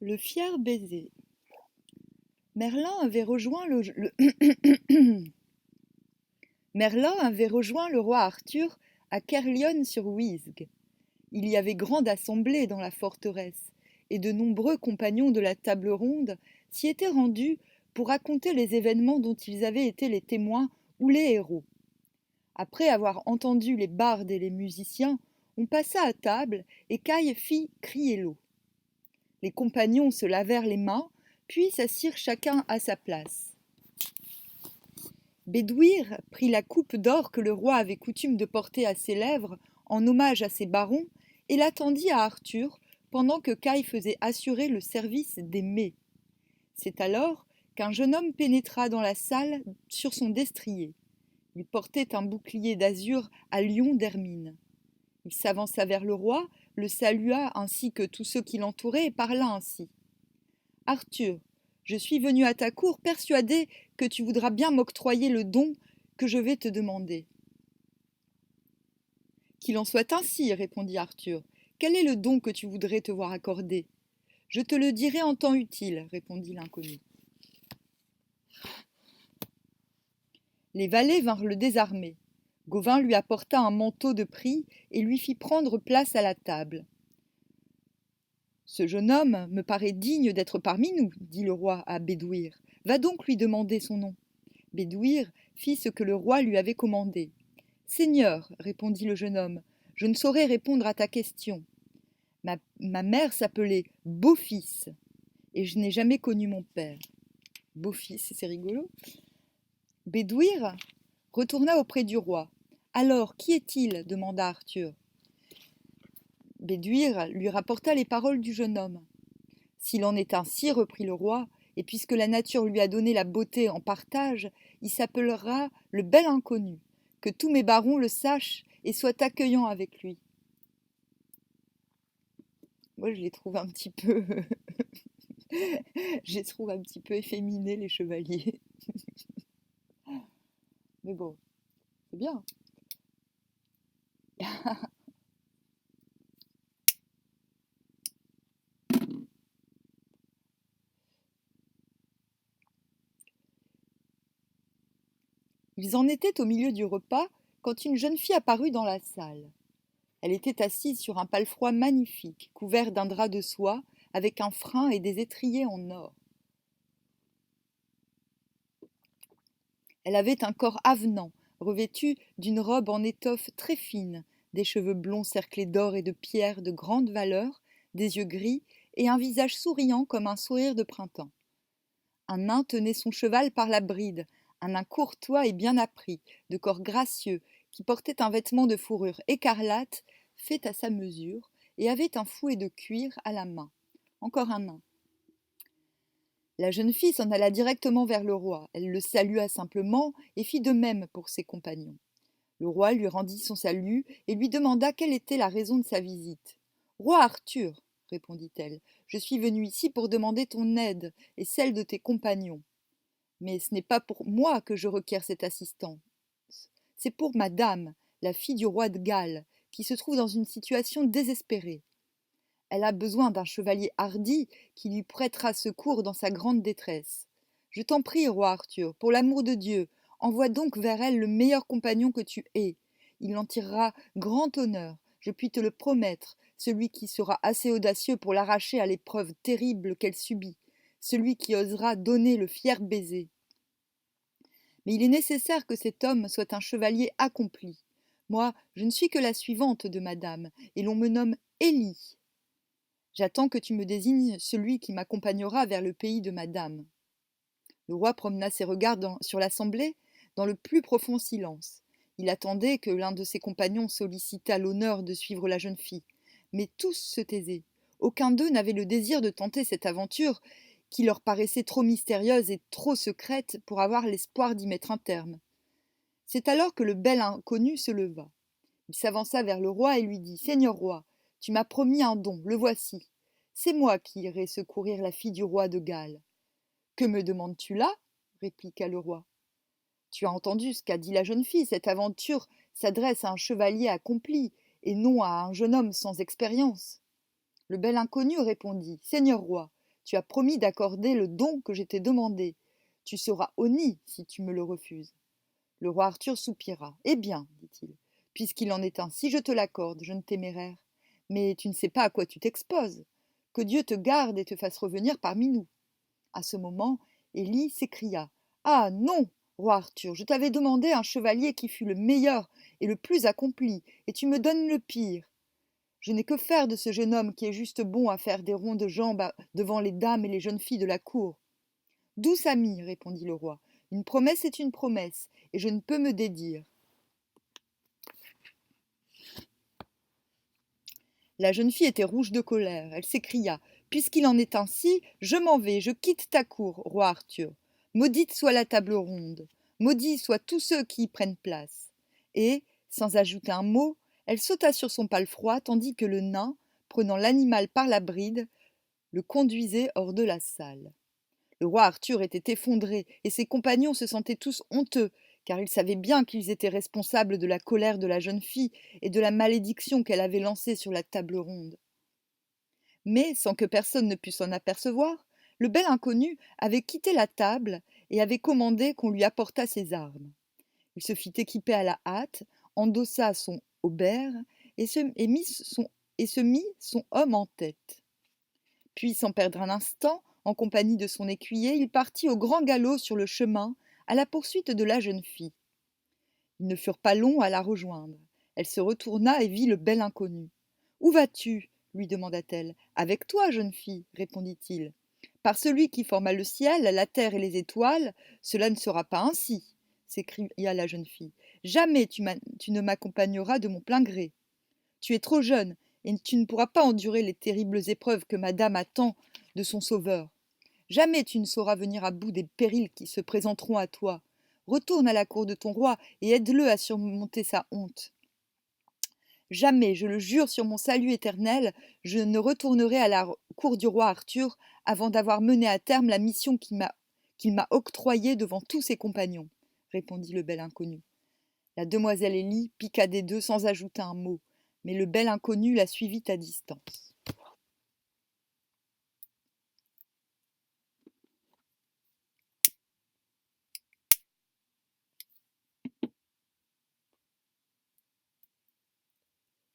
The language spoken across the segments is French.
Le fier baiser. Merlin avait rejoint Merlin avait rejoint le roi Arthur à Caerleon-sur-Oisgue. Il y avait grande assemblée dans la forteresse, et de nombreux compagnons de la table ronde s'y étaient rendus pour raconter les événements dont ils avaient été les témoins ou les héros. Après avoir entendu les bardes et les musiciens, on passa à table et Kay fit crier l'eau. Les compagnons se lavèrent les mains, puis s'assirent chacun à sa place. Bédouir prit la coupe d'or que le roi avait coutume de porter à ses lèvres en hommage à ses barons et la tendit à Arthur pendant que Kay faisait assurer le service des mets. C'est alors qu'un jeune homme pénétra dans la salle sur son destrier. Il portait un bouclier d'azur à lion d'hermine. Il s'avança vers le roi, le salua ainsi que tous ceux qui l'entouraient et parla ainsi. « Arthur, je suis venu à ta cour persuadé que tu voudras bien m'octroyer le don que je vais te demander. » « Qu'il en soit ainsi, répondit Arthur. Quel est le don que tu voudrais te voir accorder ? Je te le dirai en temps utile, répondit l'inconnu. Les valets vinrent le désarmer. Gauvin lui apporta un manteau de prix et lui fit prendre place à la table. « Ce jeune homme me paraît digne d'être parmi nous, dit le roi à Bédouir. Va donc lui demander son nom. » Bédouir fit ce que le roi lui avait commandé. « Seigneur, répondit le jeune homme, je ne saurais répondre à ta question. Ma mère s'appelait Beau-Fils, et je n'ai jamais connu mon père. » Beau-Fils, c'est rigolo. Bédouir retourna auprès du roi. « Alors, qui est-il ? demanda Arthur. Bédouir lui rapporta les paroles du jeune homme. « S'il en est ainsi, reprit le roi, et puisque la nature lui a donné la beauté en partage, il s'appellera le bel inconnu. Que tous mes barons le sachent et soient accueillants avec lui. » Moi, je les trouve un petit peu... je les trouve un petit peu efféminés, les chevaliers. Mais bon, c'est bien. Ils en étaient au milieu du repas quand une jeune fille apparut dans la salle. Elle était assise sur un palefroid magnifique, couvert d'un drap de soie, avec un frein et des étriers en or. Elle avait un corps avenant, revêtu d'une robe en étoffe très fine, des cheveux blonds cerclés d'or et de pierres de grande valeur, des yeux gris et un visage souriant comme un sourire de printemps. Un nain tenait son cheval par la bride, un nain courtois et bien appris, de corps gracieux, qui portait un vêtement de fourrure écarlate, fait à sa mesure, et avait un fouet de cuir à la main. Encore un nain. La jeune fille s'en alla directement vers le roi. Elle le salua simplement et fit de même pour ses compagnons. Le roi lui rendit son salut et lui demanda quelle était la raison de sa visite. « Roi Arthur, répondit-elle, je suis venue ici pour demander ton aide et celle de tes compagnons. Mais ce n'est pas pour moi que je requiers cette assistance. C'est pour madame, la fille du roi de Galles, qui se trouve dans une situation désespérée. Elle a besoin d'un chevalier hardi qui lui prêtera secours dans sa grande détresse. Je t'en prie, roi Arthur, pour l'amour de Dieu, envoie donc vers elle le meilleur compagnon que tu aies. Il en tirera grand honneur, je puis te le promettre, celui qui sera assez audacieux pour l'arracher à l'épreuve terrible qu'elle subit, celui qui osera donner le fier baiser. Mais il est nécessaire que cet homme soit un chevalier accompli. Moi, je ne suis que la suivante de madame, et l'on me nomme Élie. J'attends que tu me désignes celui qui m'accompagnera vers le pays de madame. » Le roi promena ses regards sur l'assemblée dans le plus profond silence. Il attendait que l'un de ses compagnons sollicitât l'honneur de suivre la jeune fille. Mais tous se taisaient. Aucun d'eux n'avait le désir de tenter cette aventure qui leur paraissait trop mystérieuse et trop secrète pour avoir l'espoir d'y mettre un terme. C'est alors que le bel inconnu se leva. Il s'avança vers le roi et lui dit « Seigneur roi, tu m'as promis un don, le voici. C'est moi qui irai secourir la fille du roi de Galles. » « Que me demandes-tu là ? répliqua le roi. Tu as entendu ce qu'a dit la jeune fille, cette aventure s'adresse à un chevalier accompli et non à un jeune homme sans expérience. Le bel inconnu répondit « Seigneur roi, Tu as promis d'accorder le don que je t'ai demandé. Tu seras honni si tu me le refuses. Le roi Arthur soupira. Eh bien, dit-il, puisqu'il en est ainsi, je te l'accorde, jeune téméraire. Mais tu ne sais pas à quoi tu t'exposes. Que Dieu te garde et te fasse revenir parmi nous. À ce moment, Élie s'écria. Ah non, roi Arthur, je t'avais demandé un chevalier qui fût le meilleur et le plus accompli, et tu me donnes le pire. Je n'ai que faire de ce jeune homme qui est juste bon à faire des ronds de jambes devant les dames et les jeunes filles de la cour. Douce amie, répondit le roi, une promesse est une promesse, et je ne peux me dédire. La jeune fille était rouge de colère. Elle s'écria. Puisqu'il en est ainsi, je m'en vais, je quitte ta cour, roi Arthur. Maudite soit la table ronde, maudits soient tous ceux qui y prennent place. Et, sans ajouter un mot, elle sauta sur son palefroid tandis que le nain, prenant l'animal par la bride, le conduisait hors de la salle. Le roi Arthur était effondré, et ses compagnons se sentaient tous honteux, car ils savaient bien qu'ils étaient responsables de la colère de la jeune fille et de la malédiction qu'elle avait lancée sur la table ronde. Mais, sans que personne ne pût s'en apercevoir, le bel inconnu avait quitté la table et avait commandé qu'on lui apportât ses armes. Il se fit équiper à la hâte, endossa son haubert et se mit son homme en tête. Puis, sans perdre un instant, en compagnie de son écuyer, il partit au grand galop sur le chemin, à la poursuite de la jeune fille. Ils ne furent pas longs à la rejoindre. Elle se retourna et vit le bel inconnu. Où vas-tu lui demanda-t-elle. Avec toi, jeune fille, répondit-il. Par celui qui forma le ciel, la terre et les étoiles, cela ne sera pas ainsi, s'écria la jeune fille. Jamais tu ne m'accompagneras de mon plein gré. Tu es trop jeune, et tu ne pourras pas endurer les terribles épreuves que madame attend de son sauveur. Jamais tu ne sauras venir à bout des périls qui se présenteront à toi. Retourne à la cour de ton roi et aide-le à surmonter sa honte. Jamais, je le jure sur mon salut éternel, je ne retournerai à la cour du roi Arthur avant d'avoir mené à terme la mission qu'il m'a octroyée devant tous ses compagnons, répondit le bel inconnu. La demoiselle Élie piqua des deux sans ajouter un mot, mais le bel inconnu la suivit à distance.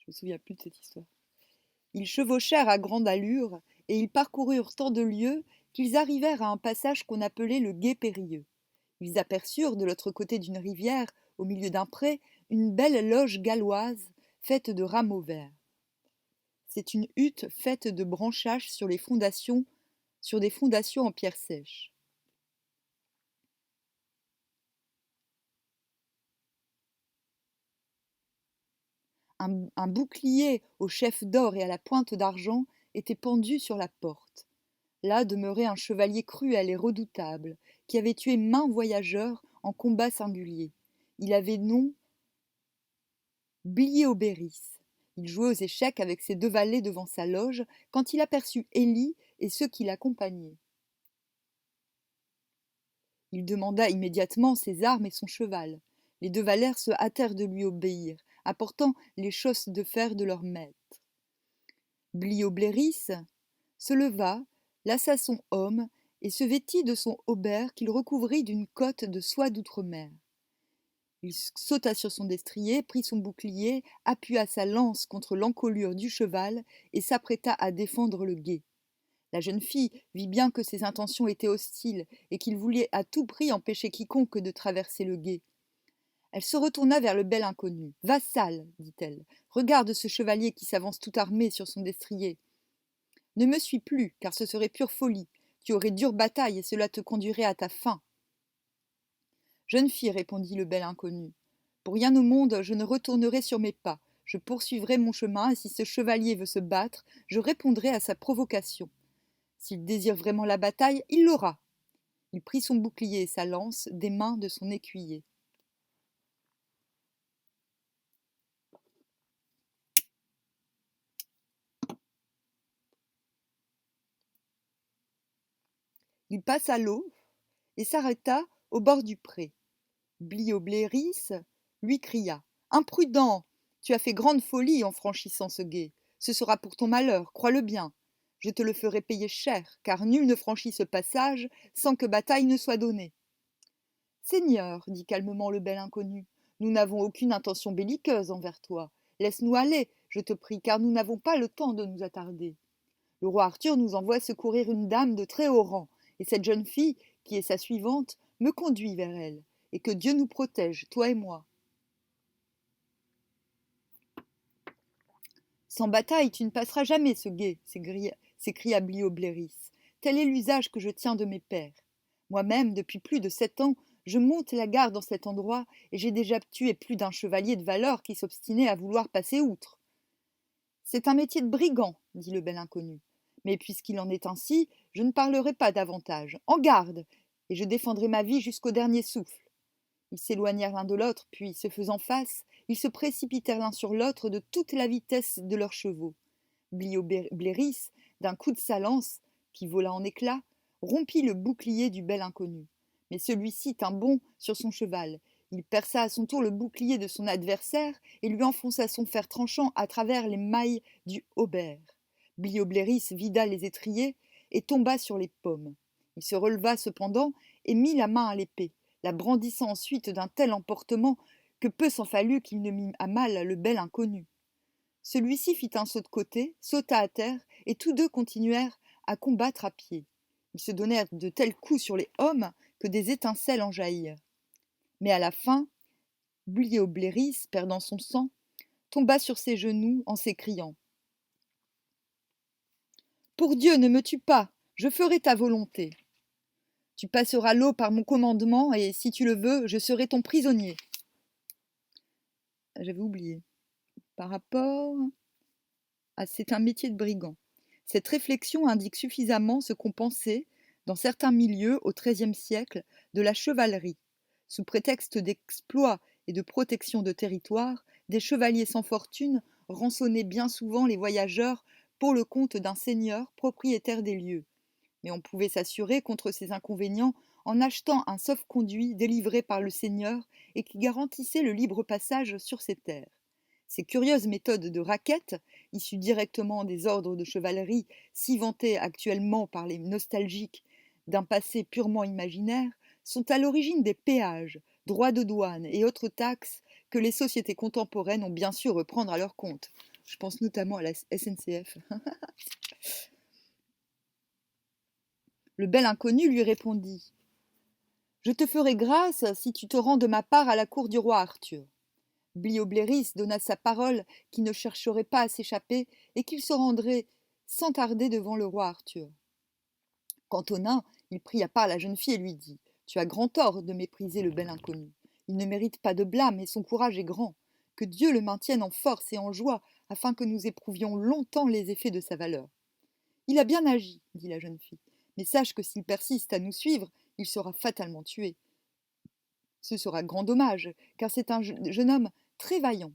Je me souviens plus de cette histoire. Ils chevauchèrent à grande allure, et ils parcoururent tant de lieues qu'ils arrivèrent à un passage qu'on appelait le Gué Périlleux. Ils aperçurent, de l'autre côté d'une rivière, au milieu d'un pré, une belle loge galloise faite de rameaux verts. C'est une hutte faite de branchages sur des fondations en pierre sèche. Un bouclier au chef d'or et à la pointe d'argent était pendu sur la porte. Là demeurait un chevalier cruel et redoutable, qui avait tué maints voyageurs en combat singulier. Il avait nom Bliobéris. Il jouait aux échecs avec ses deux valets devant sa loge, quand il aperçut Élie et ceux qui l'accompagnaient. Il demanda immédiatement ses armes et son cheval. Les deux valets se hâtèrent de lui obéir, apportant les chausses de fer de leur maître. Bliobéris se leva, laissa son homme et se vêtit de son haubert qu'il recouvrit d'une cotte de soie d'outre-mer. Il sauta sur son destrier, prit son bouclier, appuya sa lance contre l'encolure du cheval et s'apprêta à défendre le gué. La jeune fille vit bien que ses intentions étaient hostiles et qu'il voulait à tout prix empêcher quiconque de traverser le gué. Elle se retourna vers le bel inconnu. « Vassal, dit-elle, regarde ce chevalier qui s'avance tout armé sur son destrier. Ne me suis plus, car ce serait pure folie. Tu aurais dure bataille et cela te conduirait à ta fin. » Jeune fille, répondit le bel inconnu, pour rien au monde je ne retournerai sur mes pas. Je poursuivrai mon chemin, et si ce chevalier veut se battre, je répondrai à sa provocation. S'il désire vraiment la bataille, il l'aura. Il prit son bouclier et sa lance des mains de son écuyer. Il passa l'eau et s'arrêta au bord du pré. Bliobléris lui cria. « Imprudent! Tu as fait grande folie en franchissant ce gué. Ce sera pour ton malheur, crois-le bien. Je te le ferai payer cher, car nul ne franchit ce passage sans que bataille ne soit donnée. Seigneur, dit calmement le bel inconnu, nous n'avons aucune intention belliqueuse envers toi. Laisse-nous aller, je te prie, car nous n'avons pas le temps de nous attarder. Le roi Arthur nous envoie secourir une dame de très haut rang, et cette jeune fille, qui est sa suivante, me conduit vers elle, et que Dieu nous protège, toi et moi. Sans bataille, tu ne passeras jamais ce guet, s'écria Bliobléris. Tel est l'usage que je tiens de mes pères. Moi-même, depuis plus de 7 ans, je monte la garde en cet endroit, et j'ai déjà tué plus d'un chevalier de valeur qui s'obstinait à vouloir passer outre. C'est un métier de brigand, dit le bel inconnu. Mais puisqu'il en est ainsi, je ne parlerai pas davantage. En garde, et je défendrai ma vie jusqu'au dernier souffle. Ils s'éloignèrent l'un de l'autre, puis, se faisant face, ils se précipitèrent l'un sur l'autre de toute la vitesse de leurs chevaux. Bliobléris, d'un coup de sa lance, qui vola en éclats, rompit le bouclier du bel inconnu. Mais celui-ci tint bon sur son cheval. Il perça à son tour le bouclier de son adversaire et lui enfonça son fer tranchant à travers les mailles du haubert. Bliobléris vida les étriers et tomba sur les pommes. Il se releva cependant et mit la main à l'épée, la brandissant ensuite d'un tel emportement que peu s'en fallut qu'il ne mît à mal le bel inconnu. Celui-ci fit un saut de côté, sauta à terre, et tous deux continuèrent à combattre à pied. Ils se donnèrent de tels coups sur les hommes que des étincelles en jaillirent. Mais à la fin, Bliobléris, perdant son sang, tomba sur ses genoux en s'écriant « Pour Dieu, ne me tue pas, je ferai ta volonté. Tu passeras l'eau par mon commandement, et si tu le veux, je serai ton prisonnier. » J'avais oublié. Par rapport à c'est un métier de brigand. Cette réflexion indique suffisamment ce qu'on pensait, dans certains milieux au XIIIe siècle, de la chevalerie. Sous prétexte d'exploit et de protection de territoire, des chevaliers sans fortune rançonnaient bien souvent les voyageurs pour le compte d'un seigneur propriétaire des lieux. Mais on pouvait s'assurer contre ces inconvénients en achetant un sauf-conduit délivré par le seigneur et qui garantissait le libre passage sur ses terres. Ces curieuses méthodes de raquette, issues directement des ordres de chevalerie si vantées actuellement par les nostalgiques d'un passé purement imaginaire, sont à l'origine des péages, droits de douane et autres taxes que les sociétés contemporaines ont bien su reprendre à leur compte. Je pense notamment à la SNCF. Le bel inconnu lui répondit « Je te ferai grâce si tu te rends de ma part à la cour du roi Arthur. » Bliobléris donna sa parole qu'il ne chercherait pas à s'échapper et qu'il se rendrait sans tarder devant le roi Arthur. Quant au nain, il prit à part la jeune fille et lui dit « Tu as grand tort de mépriser le bel inconnu. Il ne mérite pas de blâme et son courage est grand. Que Dieu le maintienne en force et en joie afin que nous éprouvions longtemps les effets de sa valeur. » Il a bien agi, dit la jeune fille, mais sache que s'il persiste à nous suivre, il sera fatalement tué. Ce sera grand dommage, car c'est un jeune homme très vaillant.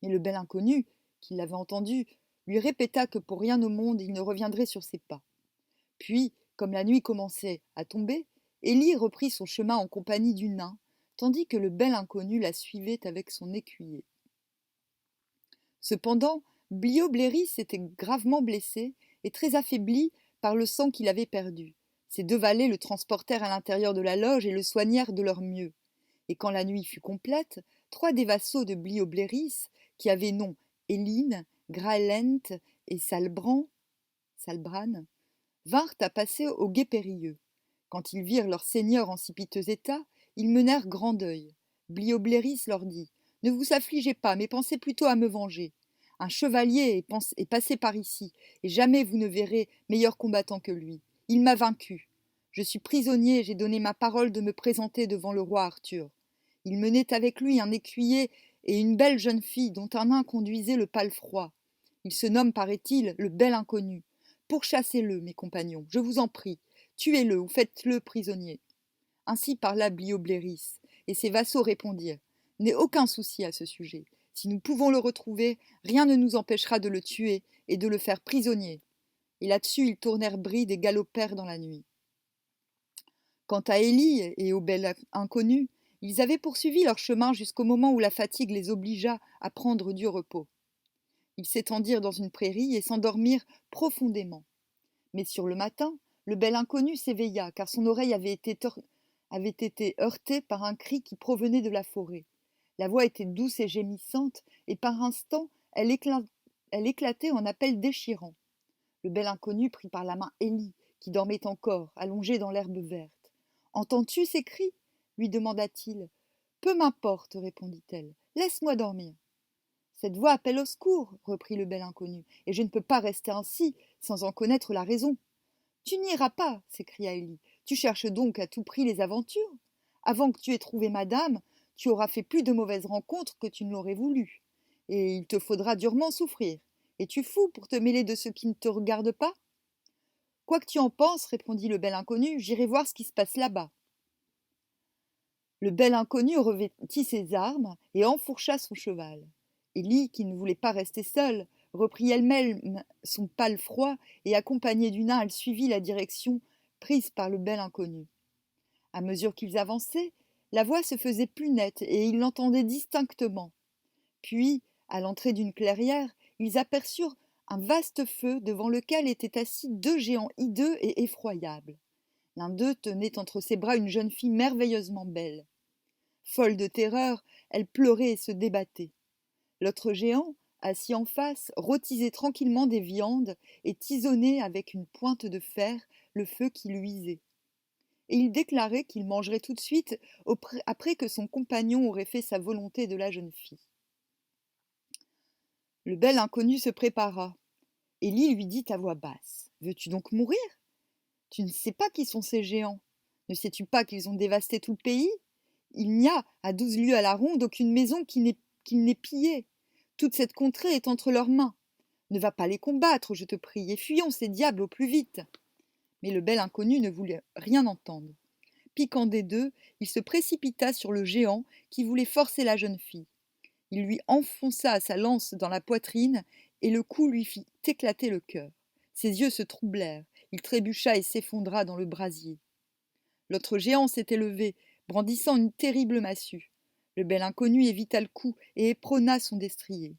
Mais le bel inconnu, qui l'avait entendu, lui répéta que pour rien au monde il ne reviendrait sur ses pas. Puis, comme la nuit commençait à tomber, Élie reprit son chemin en compagnie du nain, tandis que le bel inconnu la suivait avec son écuyer. Cependant, Bliobléris était gravement blessé et très affaibli par le sang qu'il avait perdu. Ses 2 valets le transportèrent à l'intérieur de la loge et le soignèrent de leur mieux. Et quand la nuit fut complète, 3 des vassaux de Bliobléris, qui avaient nom Éline, Graëlent et Salbran, vinrent à passer au guet périlleux. Quand ils virent leur seigneur en si piteux état, ils menèrent grand deuil. Bliobléris leur dit « Ne vous affligez pas, mais pensez plutôt à me venger. Un chevalier est passé par ici, et jamais vous ne verrez meilleur combattant que lui. Il m'a vaincu. Je suis prisonnier et j'ai donné ma parole de me présenter devant le roi Arthur. Il menait avec lui un écuyer et une belle jeune fille dont un nain conduisait le palefroid. Il se nomme, paraît-il, le bel inconnu. Pourchassez-le, mes compagnons, je vous en prie. Tuez-le ou faites-le prisonnier. » Ainsi parla Bliobléris, et ses vassaux répondirent « N'aie aucun souci à ce sujet. Si nous pouvons le retrouver, rien ne nous empêchera de le tuer et de le faire prisonnier. » Et là-dessus, ils tournèrent bride et galopèrent dans la nuit. Quant à Élie et au bel inconnu, ils avaient poursuivi leur chemin jusqu'au moment où la fatigue les obligea à prendre du repos. Ils s'étendirent dans une prairie et s'endormirent profondément. Mais sur le matin, le bel inconnu s'éveilla, car son oreille avait été heurtée par un cri qui provenait de la forêt. La voix était douce et gémissante, et par instants, elle éclatait en appels déchirants. Le bel inconnu prit par la main Élie, qui dormait encore, allongée dans l'herbe verte. Entends-tu ces cris lui demanda-t-il. Peu m'importe, répondit-elle. Laisse-moi dormir. Cette voix appelle au secours, reprit le bel inconnu, et je ne peux pas rester ainsi sans en connaître la raison. Tu n'iras pas, s'écria Élie. Tu cherches donc à tout prix les aventures. Avant que tu aies trouvé madame, tu auras fait plus de mauvaises rencontres que tu ne l'aurais voulu. Et il te faudra durement souffrir. Es-tu fou pour te mêler de ce qui ne te regarde pas? Quoi que tu en penses, répondit le bel inconnu, j'irai voir ce qui se passe là-bas. Le bel inconnu revêtit ses armes et enfourcha son cheval. Élie, qui ne voulait pas rester seule, reprit elle-même son pâle froid et, accompagnée du nain, elle suivit la direction prise par le bel inconnu. À mesure qu'ils avançaient, la voix se faisait plus nette et ils l'entendaient distinctement. Puis, à l'entrée d'une clairière, ils aperçurent un vaste feu devant lequel étaient assis deux géants hideux et effroyables. L'un d'eux tenait entre ses bras une jeune fille merveilleusement belle. Folle de terreur, elle pleurait et se débattait. L'autre géant, assis en face, rôtisait tranquillement des viandes et tisonnait avec une pointe de fer le feu qui luisait. Et il déclarait qu'il mangerait tout de suite après que son compagnon aurait fait sa volonté de la jeune fille. Le bel inconnu se prépara. Élie lui dit à voix basse. « Veux-tu donc mourir? Tu ne sais pas qui sont ces géants. Ne sais-tu pas qu'ils ont dévasté tout le pays? Il n'y a, à 12 lieues à la ronde, aucune maison qu'ils n'aient pillée. Toute cette contrée est entre leurs mains. Ne va pas les combattre, je te prie, et fuyons ces diables au plus vite. » Mais le bel inconnu ne voulait rien entendre. Piquant des deux, il se précipita sur le géant qui voulait forcer la jeune fille. Il lui enfonça sa lance dans la poitrine et le coup lui fit éclater le cœur. Ses yeux se troublèrent, il trébucha et s'effondra dans le brasier. L'autre géant s'était levé, brandissant une terrible massue. Le bel inconnu évita le coup et éperonna son destrier.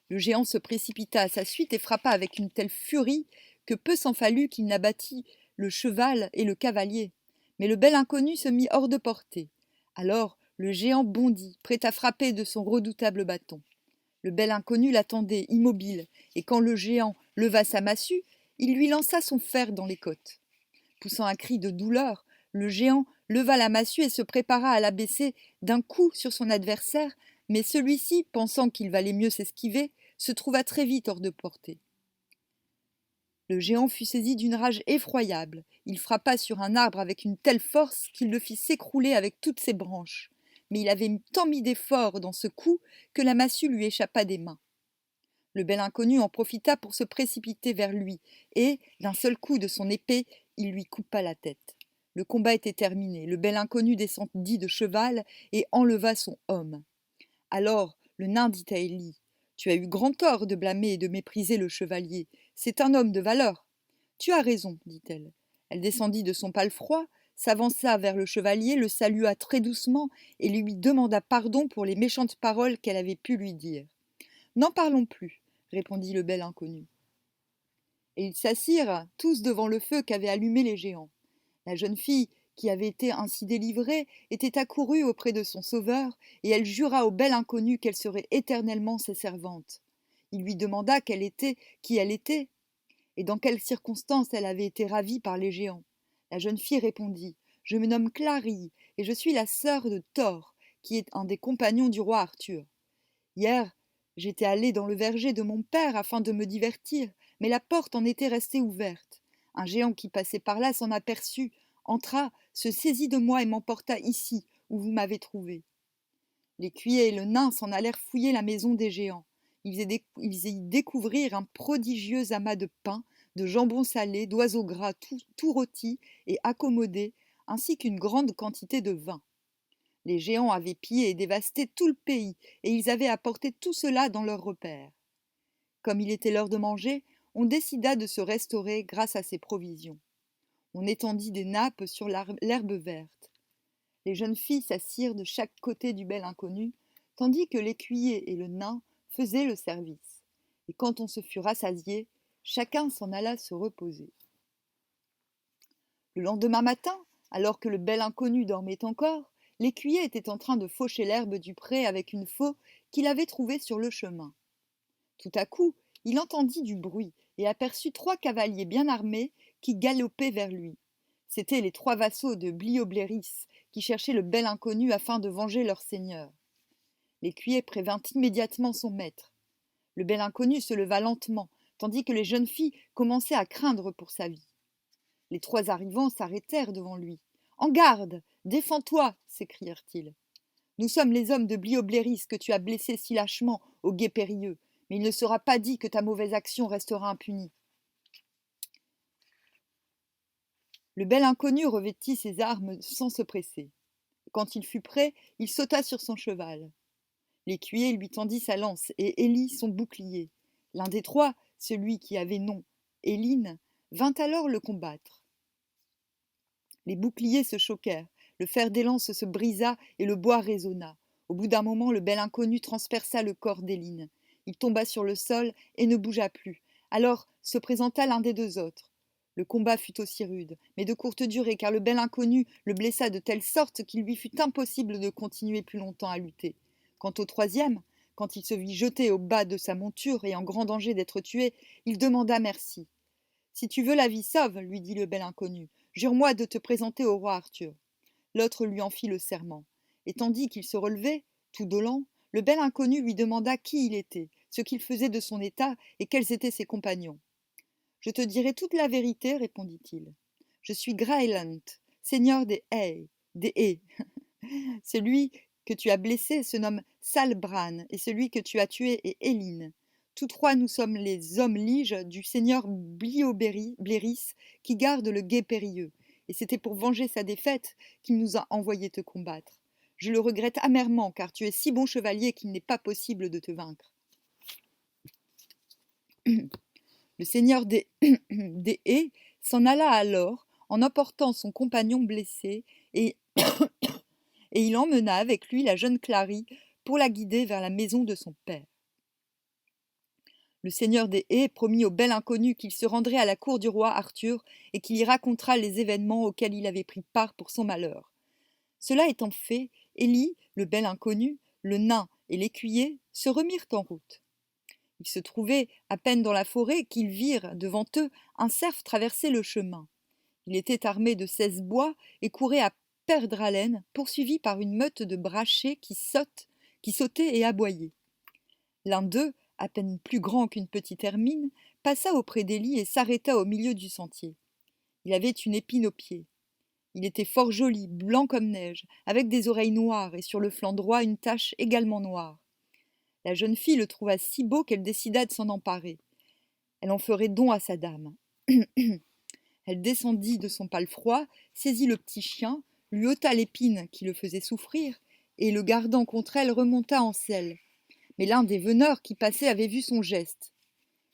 Le géant se précipita à sa suite et frappa avec une telle furie que peu s'en fallut qu'il n'abattît le cheval et le cavalier. Mais le bel inconnu se mit hors de portée. Alors le géant bondit, prêt à frapper de son redoutable bâton. Le bel inconnu l'attendait, immobile, et quand le géant leva sa massue, il lui lança son fer dans les côtes. Poussant un cri de douleur, le géant leva la massue et se prépara à l'abaisser d'un coup sur son adversaire, mais celui-ci, pensant qu'il valait mieux s'esquiver, se trouva très vite hors de portée. Le géant fut saisi d'une rage effroyable. Il frappa sur un arbre avec une telle force qu'il le fit s'écrouler avec toutes ses branches. Mais il avait tant mis d'effort dans ce coup que la massue lui échappa des mains. Le bel inconnu en profita pour se précipiter vers lui, et, d'un seul coup de son épée, il lui coupa la tête. Le combat était terminé. Le bel inconnu descendit de cheval et enleva son homme. Alors le nain dit à Élie: « Tu as eu grand tort de blâmer et de mépriser le chevalier. C'est un homme de valeur. » « Tu as raison, dit-elle. Elle descendit de son palefroid, s'avança vers le chevalier, le salua très doucement et lui demanda pardon pour les méchantes paroles qu'elle avait pu lui dire. « N'en parlons plus, répondit le bel inconnu. Et ils s'assirent tous devant le feu qu'avaient allumé les géants. La jeune fille, qui avait été ainsi délivrée, était accourue auprès de son sauveur, et elle jura au bel inconnu qu'elle serait éternellement sa servante. Il lui demanda qui elle était, et dans quelles circonstances elle avait été ravie par les géants. La jeune fille répondit: « Je me nomme Clary, et je suis la sœur de Thor, qui est un des compagnons du roi Arthur. Hier, j'étais allée dans le verger de mon père afin de me divertir, mais la porte en était restée ouverte. Un géant qui passait par là s'en aperçut, entra, se saisit de moi et m'emporta ici, où vous m'avez trouvé. » L'écuyer et le nain s'en allèrent fouiller la maison des géants. Ils y découvrirent un prodigieux amas de pain, de jambon salé, d'oiseaux gras tout rôtis et accommodés, ainsi qu'une grande quantité de vin. Les géants avaient pillé et dévasté tout le pays, et ils avaient apporté tout cela dans leurs repères. Comme il était l'heure de manger, on décida de se restaurer grâce à ces provisions. On étendit des nappes sur l'herbe verte. Les jeunes filles s'assirent de chaque côté du bel inconnu, tandis que l'écuyer et le nain faisaient le service. Et quand on se fut rassasié, Chacun s'en alla se reposer. Le lendemain matin, alors que le bel inconnu dormait encore, l'écuyer était en train de faucher l'herbe du pré avec une faux qu'il avait trouvée sur le chemin. Tout à coup, il entendit du bruit et aperçut 3 cavaliers bien armés qui galopaient vers lui. C'étaient les 3 vassaux de Bliobléris qui cherchaient le bel inconnu afin de venger leur seigneur. L'écuyer prévint immédiatement son maître. Le bel inconnu se leva lentement, tandis que les jeunes filles commençaient à craindre pour sa vie. Les 3 arrivants s'arrêtèrent devant lui. « En garde! Défends-toi » s'écrièrent-ils. « Nous sommes les hommes de Bliobléris que tu as blessés si lâchement au gué périlleux, mais il ne sera pas dit que ta mauvaise action restera impunie. » Le bel inconnu revêtit ses armes sans se presser. Quand il fut prêt, il sauta sur son cheval. L'écuyer lui tendit sa lance et Élie son bouclier. L'un des 3, celui qui avait nom Éline, vint alors le combattre. Les boucliers se choquèrent, le fer des lances se brisa et le bois résonna. Au bout d'un moment, le bel inconnu transperça le corps d'Éline. Il tomba sur le sol et ne bougea plus. Alors se présenta l'un des 2 autres. Le combat fut aussi rude, mais de courte durée, car le bel inconnu le blessa de telle sorte qu'il lui fut impossible de continuer plus longtemps à lutter. Quant au 3e, quand il se vit jeté au bas de sa monture et en grand danger d'être tué, il demanda merci. « Si tu veux la vie sauve, lui dit le bel inconnu, jure-moi de te présenter au roi Arthur. » L'autre lui en fit le serment. Et tandis qu'il se relevait, tout dolent, le bel inconnu lui demanda qui il était, ce qu'il faisait de son état et quels étaient ses compagnons. « Je te dirai toute la vérité, répondit-il. Je suis Graelent, seigneur des haies. Celui que tu as blessé se nomme Salbran, et celui que tu as tué est Éline. Tous 3, nous sommes les hommes liges du seigneur Bliobléris qui garde le gué périlleux, et c'était pour venger sa défaite qu'il nous a envoyé te combattre. Je le regrette amèrement, car tu es si bon chevalier qu'il n'est pas possible de te vaincre. » Le seigneur des haies s'en alla alors, en emportant son compagnon blessé, et il emmena avec lui la jeune Clary pour la guider vers la maison de son père. Le seigneur des haies promit au bel inconnu qu'il se rendrait à la cour du roi Arthur et qu'il y racontera les événements auxquels il avait pris part pour son malheur. Cela étant fait, Élie, le bel inconnu, le nain et l'écuyer se remirent en route. Ils se trouvaient à peine dans la forêt qu'ils virent devant eux un cerf traverser le chemin. Il était armé de 16 bois et courait à perdre haleine, poursuivi par une meute de brachets qui sautaient et aboyaient. L'un d'eux, à peine plus grand qu'une petite hermine, passa auprès d'Élie et s'arrêta au milieu du sentier. Il avait une épine au pied. Il était fort joli, blanc comme neige, avec des oreilles noires et sur le flanc droit une tache également noire. La jeune fille le trouva si beau qu'elle décida de s'en emparer. Elle en ferait don à sa dame. Elle descendit de son palefroid, saisit le petit chien, lui ôta l'épine qui le faisait souffrir, et le gardant contre elle remonta en selle. Mais l'un des veneurs qui passait avait vu son geste.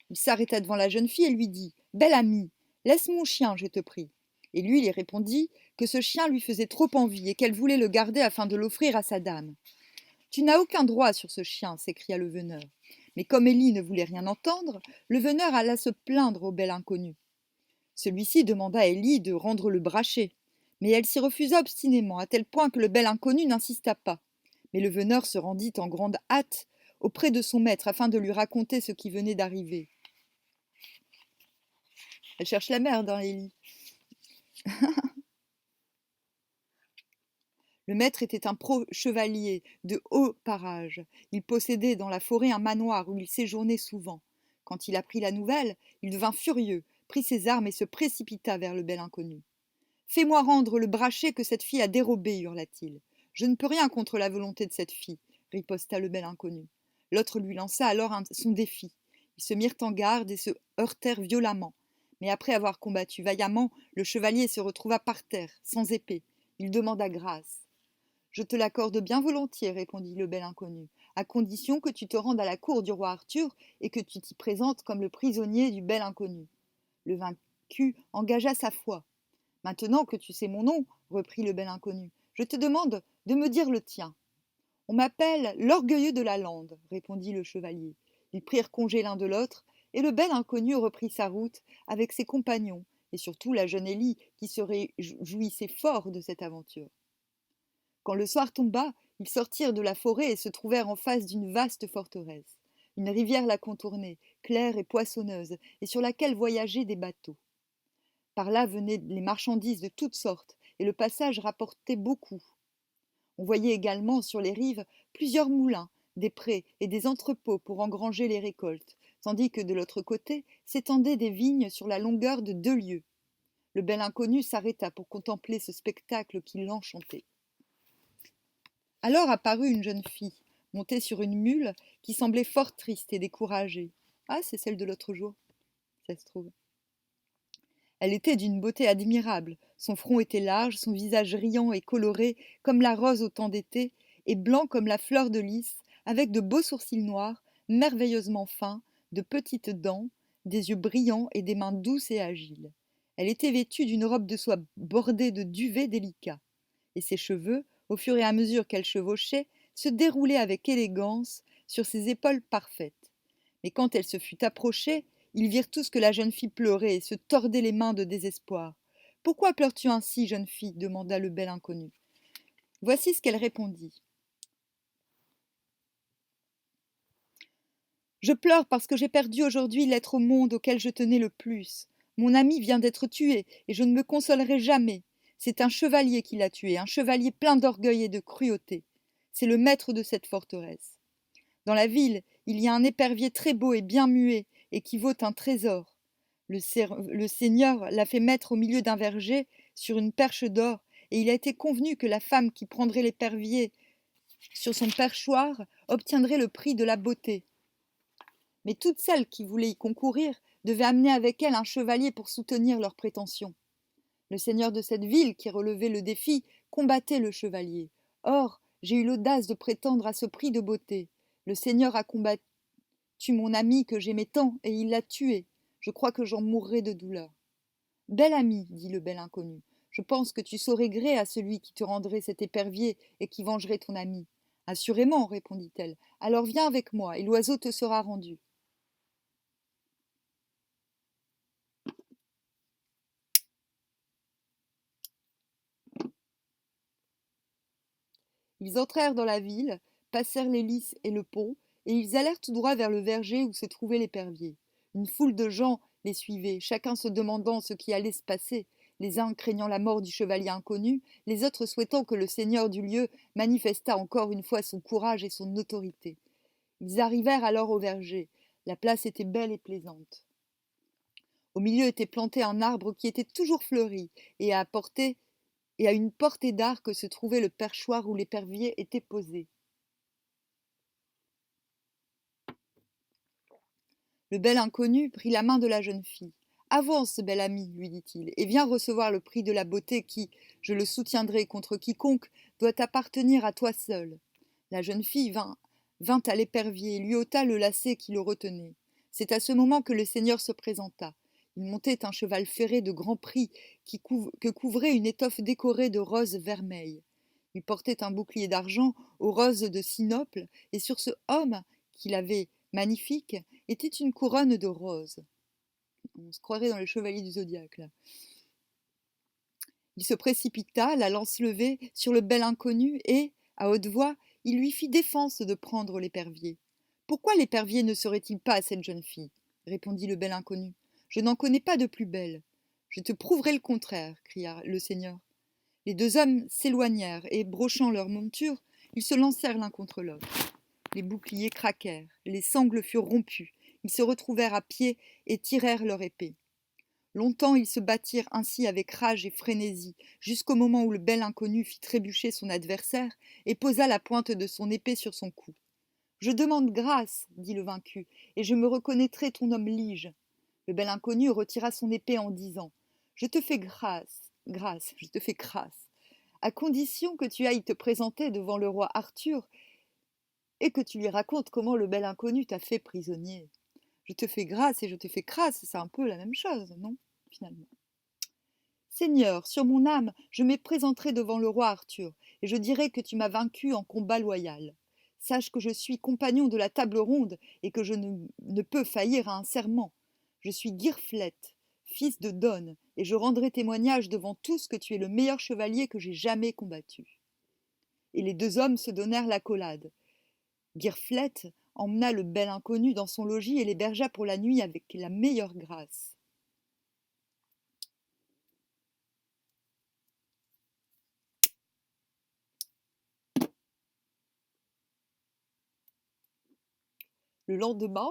Il s'arrêta devant la jeune fille et lui dit « Belle amie, laisse mon chien, je te prie. » Et lui, il répondit que ce chien lui faisait trop envie et qu'elle voulait le garder afin de l'offrir à sa dame. « Tu n'as aucun droit sur ce chien, s'écria le veneur. Mais comme Élie ne voulait rien entendre, le veneur alla se plaindre au bel inconnu. Celui-ci demanda à Élie de rendre le brachet, mais elle s'y refusa obstinément, à tel point que le bel inconnu n'insista pas. Mais le veneur se rendit en grande hâte auprès de son maître afin de lui raconter ce qui venait d'arriver. Elle cherche la merde, hein, Élie. Le maître était un pro-chevalier de haut parage. Il possédait dans la forêt un manoir où il séjournait souvent. Quand il apprit la nouvelle, il devint furieux, prit ses armes et se précipita vers le bel inconnu. « Fais-moi rendre le brachet que cette fille a dérobé, hurla-t-il. « Je ne peux rien contre la volonté de cette fille, riposta le bel inconnu. L'autre lui lança alors son défi. Ils se mirent en garde et se heurtèrent violemment. Mais après avoir combattu vaillamment, le chevalier se retrouva par terre, sans épée. Il demanda grâce. « Je te l'accorde bien volontiers, répondit le bel inconnu, à condition que tu te rendes à la cour du roi Arthur et que tu t'y présentes comme le prisonnier du bel inconnu. » Le vaincu engagea sa foi. « Maintenant que tu sais mon nom, reprit le bel inconnu, je te demande de me dire le tien. »« On m'appelle l'orgueilleux de la lande, répondit le chevalier. Ils prirent congé l'un de l'autre et le bel inconnu reprit sa route avec ses compagnons, et surtout la jeune Élie qui se réjouissait fort de cette aventure. Quand le soir tomba, ils sortirent de la forêt et se trouvèrent en face d'une vaste forteresse. Une rivière la contournait, claire et poissonneuse, et sur laquelle voyageaient des bateaux. Par là venaient les marchandises de toutes sortes, et le passage rapportait beaucoup. On voyait également sur les rives plusieurs moulins, des prés et des entrepôts pour engranger les récoltes, tandis que de l'autre côté s'étendaient des vignes sur la longueur de 2 lieues. Le bel inconnu s'arrêta pour contempler ce spectacle qui l'enchantait. Alors apparut une jeune fille, montée sur une mule, qui semblait fort triste et découragée. Ah, c'est celle de l'autre jour, ça se trouve. Elle était d'une beauté admirable, son front était large, son visage riant et coloré comme la rose au temps d'été, et blanc comme la fleur de lys, avec de beaux sourcils noirs, merveilleusement fins, de petites dents, des yeux brillants et des mains douces et agiles. Elle était vêtue d'une robe de soie bordée de duvet délicat, et ses cheveux, au fur et à mesure qu'elle chevauchait, se déroulaient avec élégance sur ses épaules parfaites. Mais quand elle se fut approchée, ils virent tous que la jeune fille pleurait et se tordait les mains de désespoir. « Pourquoi pleures-tu ainsi, jeune fille » demanda le bel inconnu. Voici ce qu'elle répondit. « Je pleure parce que j'ai perdu aujourd'hui l'être au monde auquel je tenais le plus. Mon ami vient d'être tué et je ne me consolerai jamais. C'est un chevalier qui l'a tué, un chevalier plein d'orgueil et de cruauté. C'est le maître de cette forteresse. Dans la ville, il y a un épervier très beau et bien muet, et qui vaut un trésor. Le seigneur l'a fait mettre au milieu d'un verger, sur une perche d'or, et il a été convenu que la femme qui prendrait l'épervier sur son perchoir obtiendrait le prix de la beauté. Mais toutes celles qui voulaient y concourir devaient amener avec elles un chevalier pour soutenir leurs prétentions. Le seigneur de cette ville, qui relevait le défi, combattait le chevalier. Or, j'ai eu l'audace de prétendre à ce prix de beauté. Le seigneur a combattu mon ami que j'aimais tant, et il l'a tué. Je crois que j'en mourrai de douleur. Bel ami, dit le bel inconnu, je pense que tu saurais gré à celui qui te rendrait cet épervier et qui vengerait ton ami. Assurément, répondit-elle. Alors viens avec moi, et l'oiseau te sera rendu. Ils entrèrent dans la ville, passèrent les lys et le pont, et ils allèrent tout droit vers le verger où se trouvait l'épervier. Une foule de gens les suivait, chacun se demandant ce qui allait se passer, les uns craignant la mort du chevalier inconnu, les autres souhaitant que le seigneur du lieu manifestât encore une fois son courage et son autorité. Ils arrivèrent alors au verger. La place était belle et plaisante. Au milieu était planté un arbre qui était toujours fleuri, et à une portée d'arc se trouvait le perchoir où l'épervier était posé. Le bel inconnu prit la main de la jeune fille. « Avance, bel ami, lui dit-il, et viens recevoir le prix de la beauté qui, je le soutiendrai contre quiconque, doit appartenir à toi seul. » La jeune fille vint à l'épervier et lui ôta le lacet qui le retenait. C'est à ce moment que le seigneur se présenta. Il montait un cheval ferré de grand prix que couvrait une étoffe décorée de roses vermeilles. Il portait un bouclier d'argent aux roses de sinople, et sur ce homme, qu'il avait magnifique, était une couronne de roses. On se croirait dans les chevaliers du zodiaque, là. Il se précipita, la lance levée, sur le bel inconnu, et, à haute voix, il lui fit défense de prendre l'épervier. « Pourquoi l'épervier ne serait-il pas à cette jeune fille » répondit le bel inconnu. « Je n'en connais pas de plus belle. »« Je te prouverai le contraire, » cria le seigneur. Les deux hommes s'éloignèrent, et, brochant leurs montures, ils se lancèrent l'un contre l'autre. Les boucliers craquèrent, les sangles furent rompus, ils se retrouvèrent à pied et tirèrent leur épée. Longtemps ils se battirent ainsi avec rage et frénésie, jusqu'au moment où le bel inconnu fit trébucher son adversaire et posa la pointe de son épée sur son cou. « Je demande grâce, dit le vaincu, et je me reconnaîtrai ton homme lige. » Le bel inconnu retira son épée en disant « Je te fais grâce, je te fais grâce, à condition que tu ailles te présenter devant le roi Arthur et que tu lui racontes comment le bel inconnu t'a fait prisonnier. » Je te fais grâce et je te fais crasse, c'est un peu la même chose, non, finalement. Seigneur, sur mon âme, je me présenterai devant le roi Arthur, et je dirai que tu m'as vaincu en combat loyal. Sache que je suis compagnon de la table ronde et que je ne peux faillir à un serment. Je suis Girflet, fils de Don, et je rendrai témoignage devant tous que tu es le meilleur chevalier que j'ai jamais combattu. » Et les deux hommes se donnèrent l'accolade. Girflet emmena le bel inconnu dans son logis et l'hébergea pour la nuit avec la meilleure grâce. Le lendemain,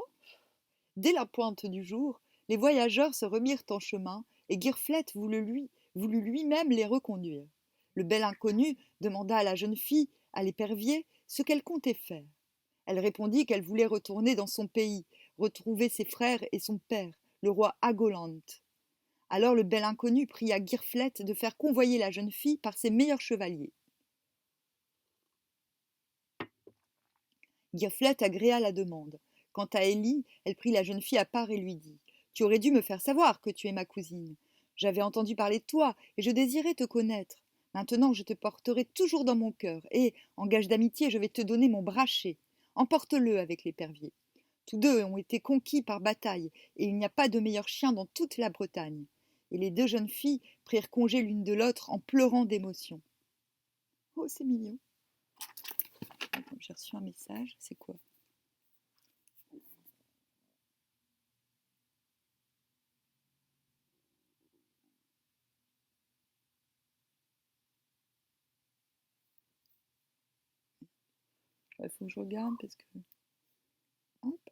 dès la pointe du jour, les voyageurs se remirent en chemin et Girflet voulut lui-même les reconduire. Le bel inconnu demanda à la jeune fille, à l'épervier, ce qu'elle comptait faire. Elle répondit qu'elle voulait retourner dans son pays, retrouver ses frères et son père, le roi Agolant. Alors le bel inconnu pria Girflet de faire convoyer la jeune fille par ses meilleurs chevaliers. Girflet agréa la demande. Quant à Ellie, elle prit la jeune fille à part et lui dit « Tu aurais dû me faire savoir que tu es ma cousine. J'avais entendu parler de toi et je désirais te connaître. Maintenant, je te porterai toujours dans mon cœur et, en gage d'amitié, je vais te donner mon brachet. Emporte-le avec l'épervier. Tous deux ont été conquis par bataille et il n'y a pas de meilleur chien dans toute la Bretagne. » Et les deux jeunes filles prirent congé l'une de l'autre en pleurant d'émotion. Oh, c'est mignon. Attends, j'ai reçu un message, c'est quoi? Il faut que je regarde parce que... Hop.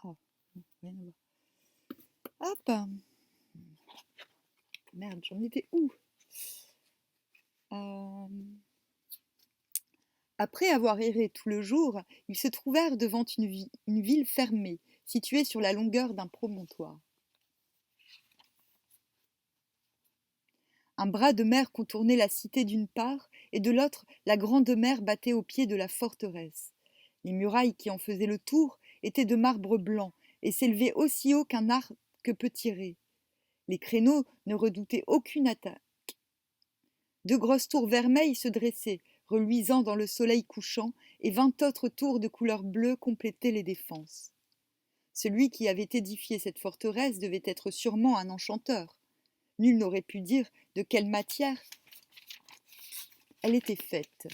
Ah, rien à voir. Hop. Merde, j'en étais où? Après avoir erré tout le jour, ils se trouvèrent devant une ville fermée, située sur la longueur d'un promontoire. Un bras de mer contournait la cité d'une part, et de l'autre, la grande mer battait au pied de la forteresse. Les murailles qui en faisaient le tour étaient de marbre blanc et s'élevaient aussi haut qu'un arc peut tirer. Les créneaux ne redoutaient aucune attaque. Deux grosses tours vermeilles se dressaient, reluisant dans le soleil couchant, et 20 autres tours de couleur bleue complétaient les défenses. Celui qui avait édifié cette forteresse devait être sûrement un enchanteur. Nul n'aurait pu dire de quelle matière elle était faite.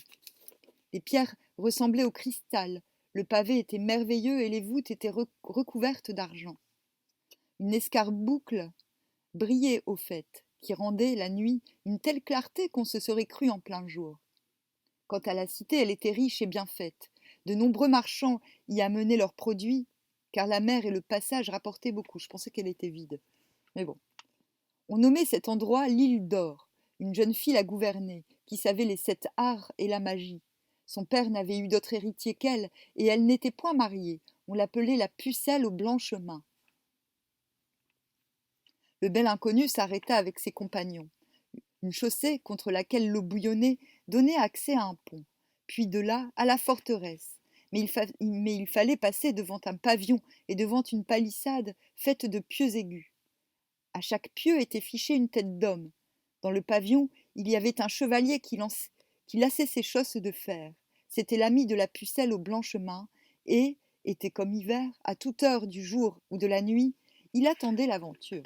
Les pierres ressemblaient au cristal, le pavé était merveilleux et les voûtes étaient recouvertes d'argent. Une escarboucle brillait au fait, qui rendait la nuit une telle clarté qu'on se serait cru en plein jour. Quant à la cité, elle était riche et bien faite. De nombreux marchands y amenaient leurs produits, car la mer et le passage rapportaient beaucoup. Je pensais qu'elle était vide, mais bon. On nommait cet endroit l'île d'or. Une jeune fille la gouvernait, qui savait les 7 arts et la magie. Son père n'avait eu d'autre héritier qu'elle, et elle n'était point mariée. On l'appelait la pucelle aux blanches mains. Le bel inconnu s'arrêta avec ses compagnons. Une chaussée, contre laquelle l'eau bouillonnait, donnait accès à un pont, puis de là à la forteresse. Mais il fallait passer devant un pavillon et devant une palissade faite de pieux aigus. À chaque pieu était fichée une tête d'homme. Dans le pavillon, il y avait un chevalier qui lassait ses chausses de fer. C'était l'ami de la pucelle aux blanches mains, et, été comme hiver, à toute heure du jour ou de la nuit, il attendait l'aventure.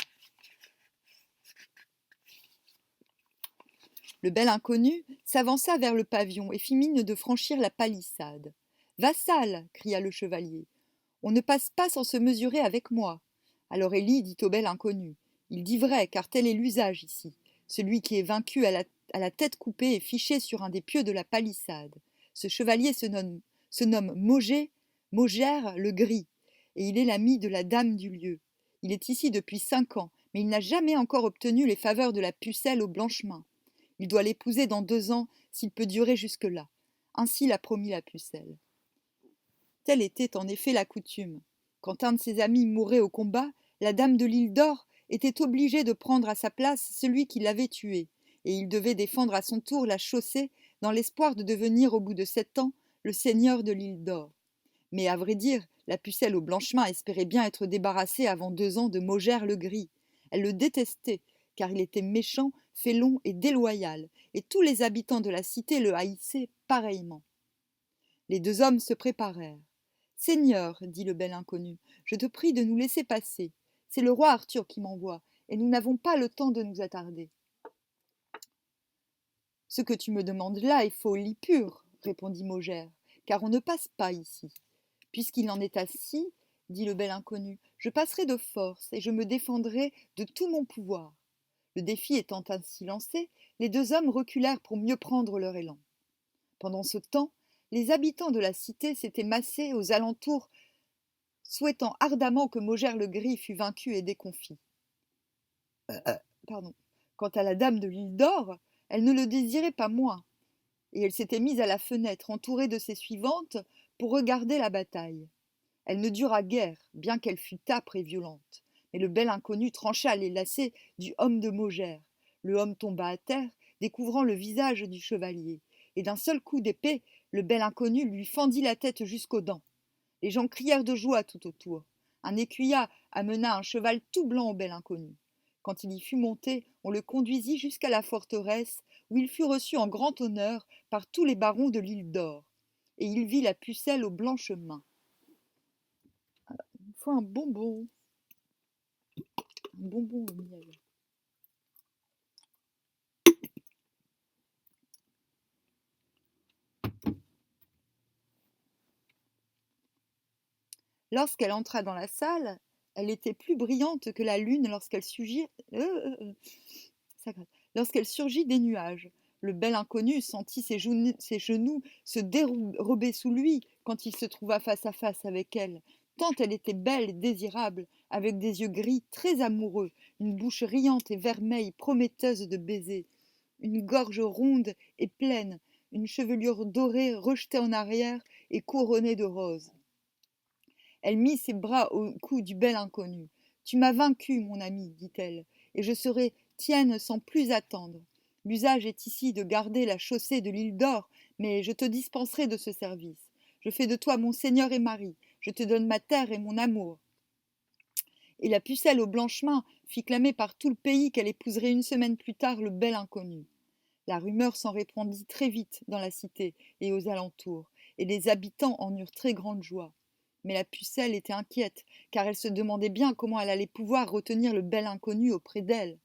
Le bel inconnu s'avança vers le pavillon et fit mine de franchir la palissade. « Vassal !» cria le chevalier. « On ne passe pas sans se mesurer avec moi. » Alors Élie dit au bel inconnu. Il dit vrai, car tel est l'usage ici. Celui qui est vaincu à la tête coupée est fiché sur un des pieux de la palissade. Ce chevalier se nomme Mogère le Gris, et il est l'ami de la dame du lieu. Il est ici depuis 5 ans, mais il n'a jamais encore obtenu les faveurs de la pucelle aux blanches mains. Il doit l'épouser dans 2 ans, s'il peut durer jusque-là. Ainsi l'a promis la pucelle. Telle était en effet la coutume. Quand un de ses amis mourait au combat, la dame de l'île d'or était obligé de prendre à sa place celui qui l'avait tué, et il devait défendre à son tour la chaussée dans l'espoir de devenir au bout de 7 ans le seigneur de l'île d'Or. Mais à vrai dire, la pucelle au blanchemin espérait bien être débarrassée avant 2 ans de Maugère le Gris. Elle le détestait, car il était méchant, félon et déloyal, et tous les habitants de la cité le haïssaient pareillement. Les 2 hommes se préparèrent. Seigneur, dit le bel inconnu, je te prie de nous laisser passer. C'est le roi Arthur qui m'envoie, et nous n'avons pas le temps de nous attarder. Ce que tu me demandes là est folie pure, répondit Maugère, car on ne passe pas ici. Puisqu'il en est ainsi, dit le bel inconnu, je passerai de force et je me défendrai de tout mon pouvoir. Le défi étant ainsi lancé, les 2 hommes reculèrent pour mieux prendre leur élan. Pendant ce temps, les habitants de la cité s'étaient massés aux alentours, souhaitant ardemment que Maugère le Gris fût vaincu et déconfit. Pardon. Quant à la dame de l'île d'Or, elle ne le désirait pas moins, et elle s'était mise à la fenêtre, entourée de ses suivantes, pour regarder la bataille. Elle ne dura guère, bien qu'elle fût âpre et violente, mais le bel inconnu trancha les lacets du homme de Maugère. Le homme tomba à terre, découvrant le visage du chevalier, et d'un seul coup d'épée, le bel inconnu lui fendit la tête jusqu'aux dents. Les gens crièrent de joie tout autour. Un écuyat amena un cheval tout blanc au bel inconnu. Quand il y fut monté, on le conduisit jusqu'à la forteresse, où il fut reçu en grand honneur par tous les barons de l'île d'Or. Et il vit la pucelle aux blanches mains. Il faut un bonbon. Un bonbon au miel. Lorsqu'elle entra dans la salle, elle était plus brillante que la lune lorsqu'elle surgit des nuages. Le bel inconnu sentit ses genoux se dérober sous lui quand il se trouva face à face avec elle, tant elle était belle et désirable, avec des yeux gris très amoureux, une bouche riante et vermeille prometteuse de baisers, une gorge ronde et pleine, une chevelure dorée rejetée en arrière et couronnée de roses. Elle mit ses bras au cou du bel inconnu. Tu m'as vaincu, mon ami, dit-elle, et je serai tienne sans plus attendre. L'usage est ici de garder la chaussée de l'île d'Or, mais je te dispenserai de ce service. Je fais de toi mon seigneur et mari. Je te donne ma terre et mon amour. Et la pucelle au blanchemin fit clamer par tout le pays qu'elle épouserait une semaine plus tard le bel inconnu. La rumeur s'en répandit très vite dans la cité et aux alentours, et les habitants en eurent très grande joie. Mais la pucelle était inquiète, car elle se demandait bien comment elle allait pouvoir retenir le bel inconnu auprès d'elle.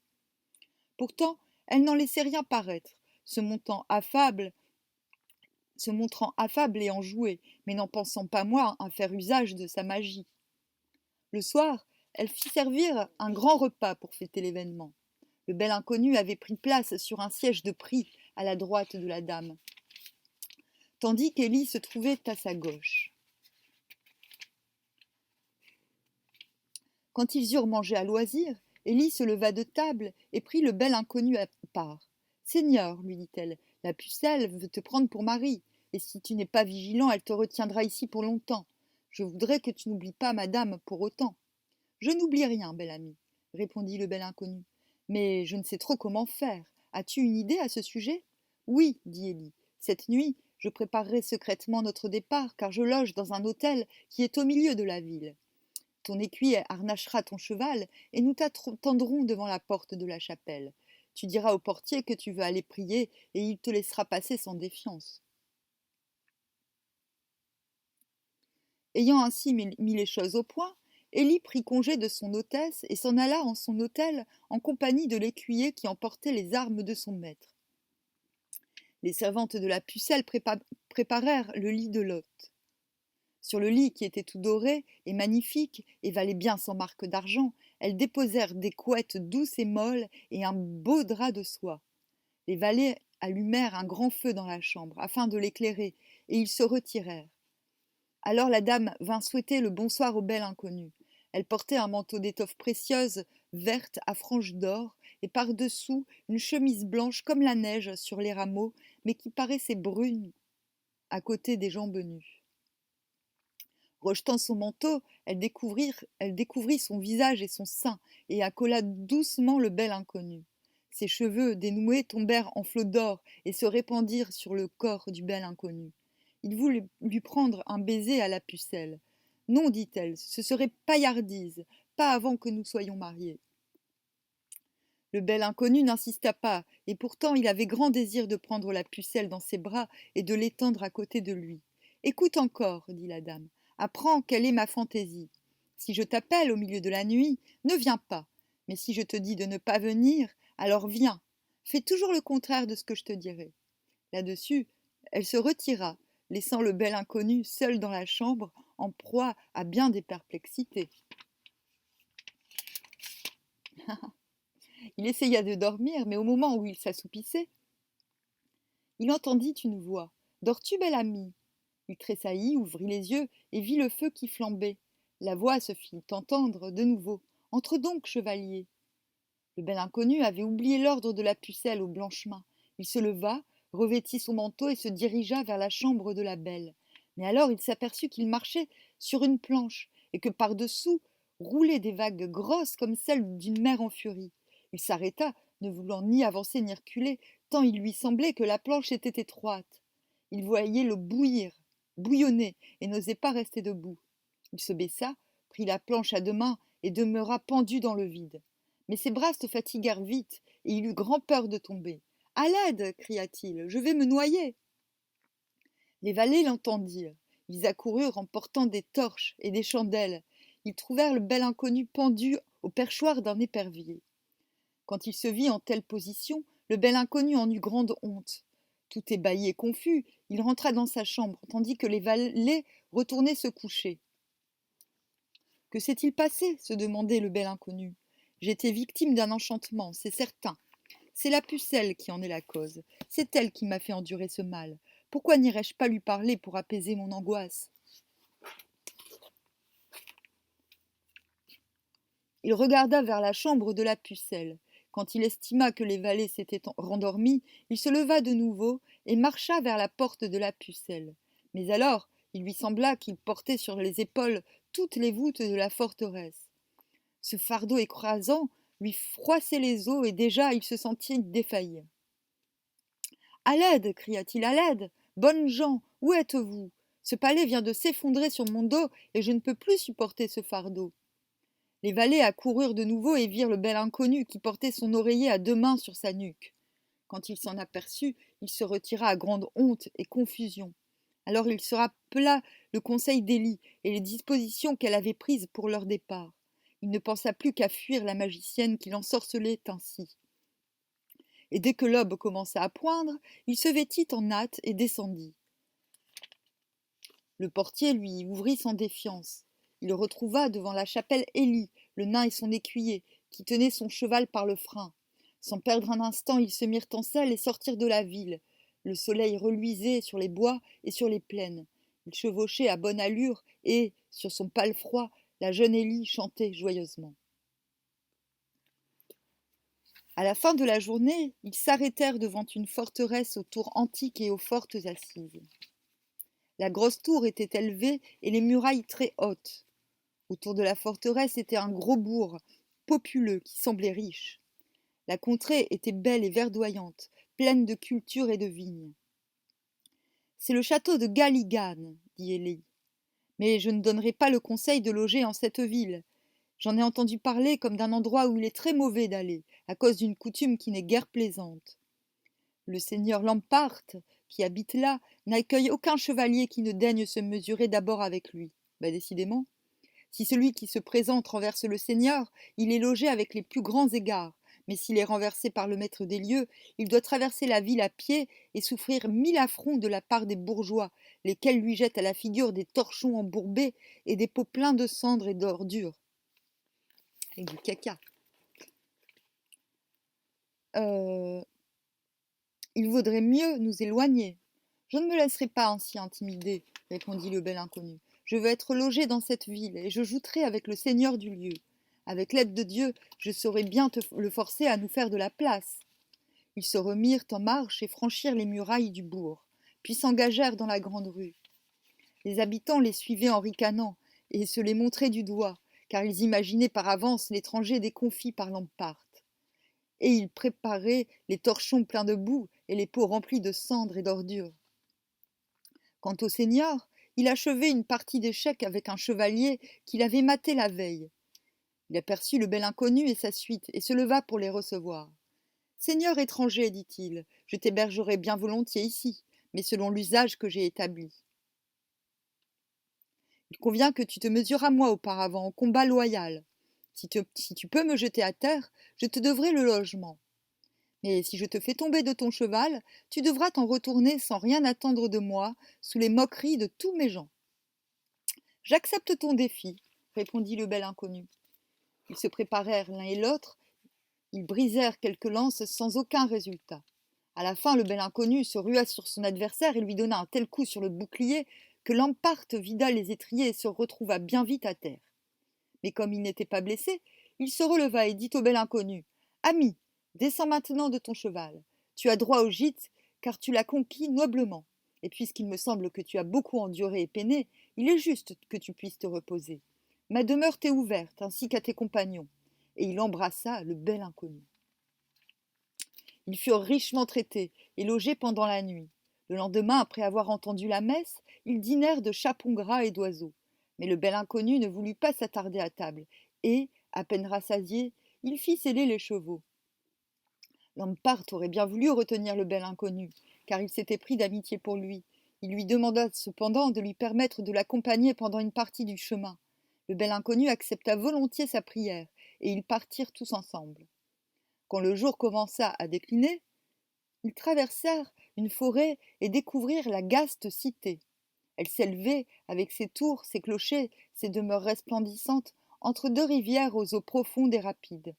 Pourtant, elle n'en laissait rien paraître, se montrant affable et enjouée, mais n'en pensant pas moins à faire usage de sa magie. Le soir, elle fit servir un grand repas pour fêter l'événement. Le bel inconnu avait pris place sur un siège de prix à la droite de la dame, tandis qu'Élie se trouvait à sa gauche. Quand ils eurent mangé à loisir, Élie se leva de table et prit le bel inconnu à part. Seigneur, lui dit-elle, la pucelle veut te prendre pour mari, et si tu n'es pas vigilant, elle te retiendra ici pour longtemps. Je voudrais que tu n'oublies pas madame pour autant. Je n'oublie rien, bel ami, répondit le bel inconnu. Mais je ne sais trop comment faire. As-tu une idée à ce sujet? Oui, dit Élie. Cette nuit, je préparerai secrètement notre départ, car je loge dans un hôtel qui est au milieu de la ville. Ton écuyer harnachera ton cheval, et nous t'attendrons devant la porte de la chapelle. Tu diras au portier que tu veux aller prier, et il te laissera passer sans défiance. Ayant ainsi mis les choses au point, Élie prit congé de son hôtesse et s'en alla en son hôtel en compagnie de l'écuyer qui emportait les armes de son maître. Les servantes de la pucelle préparèrent le lit de Lot. Sur le lit qui était tout doré et magnifique et valait bien 100 marques d'argent, elles déposèrent des couettes douces et molles et un beau drap de soie. Les valets allumèrent un grand feu dans la chambre afin de l'éclairer, et ils se retirèrent. Alors la dame vint souhaiter le bonsoir au bel inconnu. Elle portait un manteau d'étoffe précieuse, verte à franges d'or, et par-dessous une chemise blanche comme la neige sur les rameaux, mais qui paraissait brune à côté des jambes nues. Rejetant son manteau, elle découvrit son visage et son sein, et accola doucement le bel inconnu. Ses cheveux dénoués tombèrent en flots d'or et se répandirent sur le corps du bel inconnu. Il voulut lui prendre un baiser à la pucelle. Non, dit-elle, ce serait paillardise, pas avant que nous soyons mariés. Le bel inconnu n'insista pas, et pourtant il avait grand désir de prendre la pucelle dans ses bras et de l'étendre à côté de lui. Écoute encore, dit la dame, apprends quelle est ma fantaisie. Si je t'appelle au milieu de la nuit, ne viens pas, mais si je te dis de ne pas venir, alors viens. Fais toujours le contraire de ce que je te dirai. Là-dessus, elle se retira, laissant le bel inconnu seul dans la chambre, en proie à bien des perplexités. Il essaya de dormir, mais au moment où il s'assoupissait, il entendit une voix. « Dors-tu, bel ami ?» Il tressaillit, ouvrit les yeux et vit le feu qui flambait. La voix se fit entendre de nouveau. « Entre donc, chevalier !» Le bel inconnu avait oublié l'ordre de la pucelle au blanchemin. Il se leva, revêtit son manteau et se dirigea vers la chambre de la belle. Mais alors il s'aperçut qu'il marchait sur une planche et que par-dessous roulaient des vagues grosses comme celles d'une mer en furie. Il s'arrêta, ne voulant ni avancer ni reculer, tant il lui semblait que la planche était étroite. Il voyait l'eau bouillonner, et n'osait pas rester debout. Il se baissa, prit la planche à deux mains et demeura pendu dans le vide. Mais ses bras se fatiguèrent vite, et il eut grand-peur de tomber. « À l'aide !» cria-t-il, « je vais me noyer !» Les valets l'entendirent. Ils accoururent en portant des torches et des chandelles. Ils trouvèrent le bel inconnu pendu au perchoir d'un épervier. Quand il se vit en telle position, le bel inconnu en eut grande honte. Tout ébahi et confus, il rentra dans sa chambre, tandis que les valets retournaient se coucher. « Que s'est-il passé ?» se demandait le bel inconnu. « J'ai été victime d'un enchantement, c'est certain. C'est la pucelle qui en est la cause. C'est elle qui m'a fait endurer ce mal. Pourquoi n'irais-je pas lui parler pour apaiser mon angoisse ?» Il regarda vers la chambre de la pucelle. Quand il estima que les valets s'étaient rendormis, il se leva de nouveau et marcha vers la porte de la pucelle. Mais alors, il lui sembla qu'il portait sur les épaules toutes les voûtes de la forteresse. Ce fardeau écrasant lui froissait les os et déjà il se sentit défaillir. « À l'aide !» cria-t-il, « à l'aide ! Bonnes gens, où êtes-vous ? Ce palais vient de s'effondrer sur mon dos et je ne peux plus supporter ce fardeau. » Les valets accoururent de nouveau et virent le bel inconnu qui portait son oreiller à deux mains sur sa nuque. Quand il s'en aperçut, il se retira à grande honte et confusion. Alors il se rappela le conseil d'Élie et les dispositions qu'elle avait prises pour leur départ. Il ne pensa plus qu'à fuir la magicienne qui l'ensorcelait ainsi. Et dès que l'aube commença à poindre, il se vêtit en hâte et descendit. Le portier lui ouvrit sans défiance. Il retrouva devant la chapelle Élie, le nain et son écuyer, qui tenaient son cheval par le frein. Sans perdre un instant, ils se mirent en selle et sortirent de la ville. Le soleil reluisait sur les bois et sur les plaines. Il chevauchait à bonne allure et, sur son palefroid, la jeune Élie chantait joyeusement. À la fin de la journée, ils s'arrêtèrent devant une forteresse aux tours antiques et aux fortes assises. La grosse tour était élevée et les murailles très hautes. Autour de la forteresse était un gros bourg, populeux, qui semblait riche. La contrée était belle et verdoyante, pleine de cultures et de vignes. « C'est le château de Galligane, » dit Élie. « Mais je ne donnerai pas le conseil de loger en cette ville. J'en ai entendu parler comme d'un endroit où il est très mauvais d'aller, à cause d'une coutume qui n'est guère plaisante. Le seigneur Lampart, qui habite là, n'accueille aucun chevalier qui ne daigne se mesurer d'abord avec lui. Décidément. Si celui qui se présente renverse le seigneur, il est logé avec les plus grands égards, mais s'il est renversé par le maître des lieux, il doit traverser la ville à pied et souffrir 1000 affronts de la part des bourgeois, lesquels lui jettent à la figure des torchons embourbés et des pots pleins de cendres et d'ordures. Avec du caca. Il vaudrait mieux nous éloigner. Je ne me laisserai pas ainsi intimider, répondit le bel inconnu. Je veux être logé dans cette ville, et je jouterai avec le seigneur du lieu. Avec l'aide de Dieu, je saurai bien le forcer à nous faire de la place. Ils se remirent en marche et franchirent les murailles du bourg, puis s'engagèrent dans la grande rue. Les habitants les suivaient en ricanant et se les montraient du doigt, car ils imaginaient par avance l'étranger déconfit par Lampart. Et ils préparaient les torchons pleins de boue et les pots remplis de cendres et d'ordures. Quant au seigneur, il achevait une partie d'échecs avec un chevalier qu'il avait maté la veille. Il aperçut le bel inconnu et sa suite, et se leva pour les recevoir. Seigneur étranger, dit-il, je t'hébergerai bien volontiers ici, mais selon l'usage que j'ai établi. Il convient que tu te mesures à moi auparavant, au combat loyal. Si tu peux me jeter à terre, je te devrai le logement. Mais si je te fais tomber de ton cheval, tu devras t'en retourner sans rien attendre de moi, sous les moqueries de tous mes gens. J'accepte ton défi, répondit le bel inconnu. Ils se préparèrent l'un et l'autre, ils brisèrent quelques lances sans aucun résultat. À la fin, le bel inconnu se rua sur son adversaire et lui donna un tel coup sur le bouclier que Lampart vida les étriers et se retrouva bien vite à terre. Mais comme il n'était pas blessé, il se releva et dit au bel inconnu « Ami, descends maintenant de ton cheval. Tu as droit au gîte, car tu l'as conquis noblement. Et puisqu'il me semble que tu as beaucoup enduré et peiné, il est juste que tu puisses te reposer. Ma demeure t'est ouverte, ainsi qu'à tes compagnons. » Et il embrassa le bel inconnu. Ils furent richement traités et logés pendant la nuit. Le lendemain, après avoir entendu la messe, ils dînèrent de chapons gras et d'oiseaux. Mais le bel inconnu ne voulut pas s'attarder à table, et, à peine rassasié, il fit seller les chevaux. Lampart aurait bien voulu retenir le bel inconnu, car il s'était pris d'amitié pour lui. Il lui demanda cependant de lui permettre de l'accompagner pendant une partie du chemin. Le bel inconnu accepta volontiers sa prière, et ils partirent tous ensemble. Quand le jour commença à décliner, ils traversèrent une forêt et découvrirent la gaste cité. Elle s'élevait, avec ses tours, ses clochers, ses demeures resplendissantes, entre deux rivières aux eaux profondes et rapides.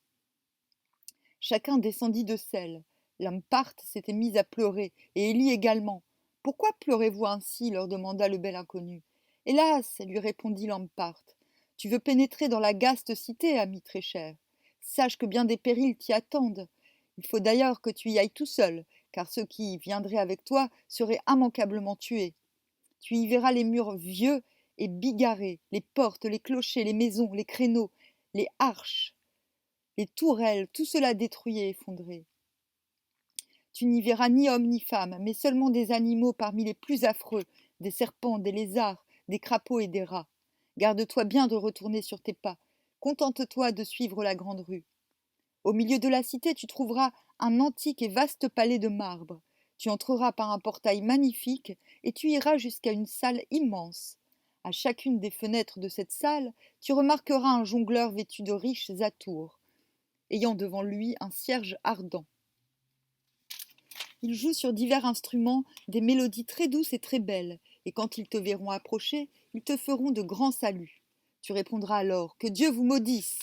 Chacun descendit de selle. Lampart s'était mise à pleurer, et Élie également. Pourquoi pleurez-vous ainsi leur demanda le bel inconnu. Hélas, lui répondit Lampart, tu veux pénétrer dans la gaste cité, ami très cher. Sache que bien des périls t'y attendent. Il faut d'ailleurs que tu y ailles tout seul, car ceux qui viendraient avec toi seraient immanquablement tués. Tu y verras les murs vieux et bigarrés, les portes, les clochers, les maisons, les créneaux, les arches, les tourelles, tout cela détruit et effondré. Tu n'y verras ni homme ni femme, mais seulement des animaux parmi les plus affreux, des serpents, des lézards, des crapauds et des rats. Garde-toi bien de retourner sur tes pas. Contente-toi de suivre la grande rue. Au milieu de la cité, tu trouveras un antique et vaste palais de marbre. Tu entreras par un portail magnifique et tu iras jusqu'à une salle immense. À chacune des fenêtres de cette salle, tu remarqueras un jongleur vêtu de riches atours, ayant devant lui un cierge ardent. Il joue sur divers instruments des mélodies très douces et très belles, et quand ils te verront approcher, ils te feront de grands saluts. Tu répondras alors « Que Dieu vous maudisse !»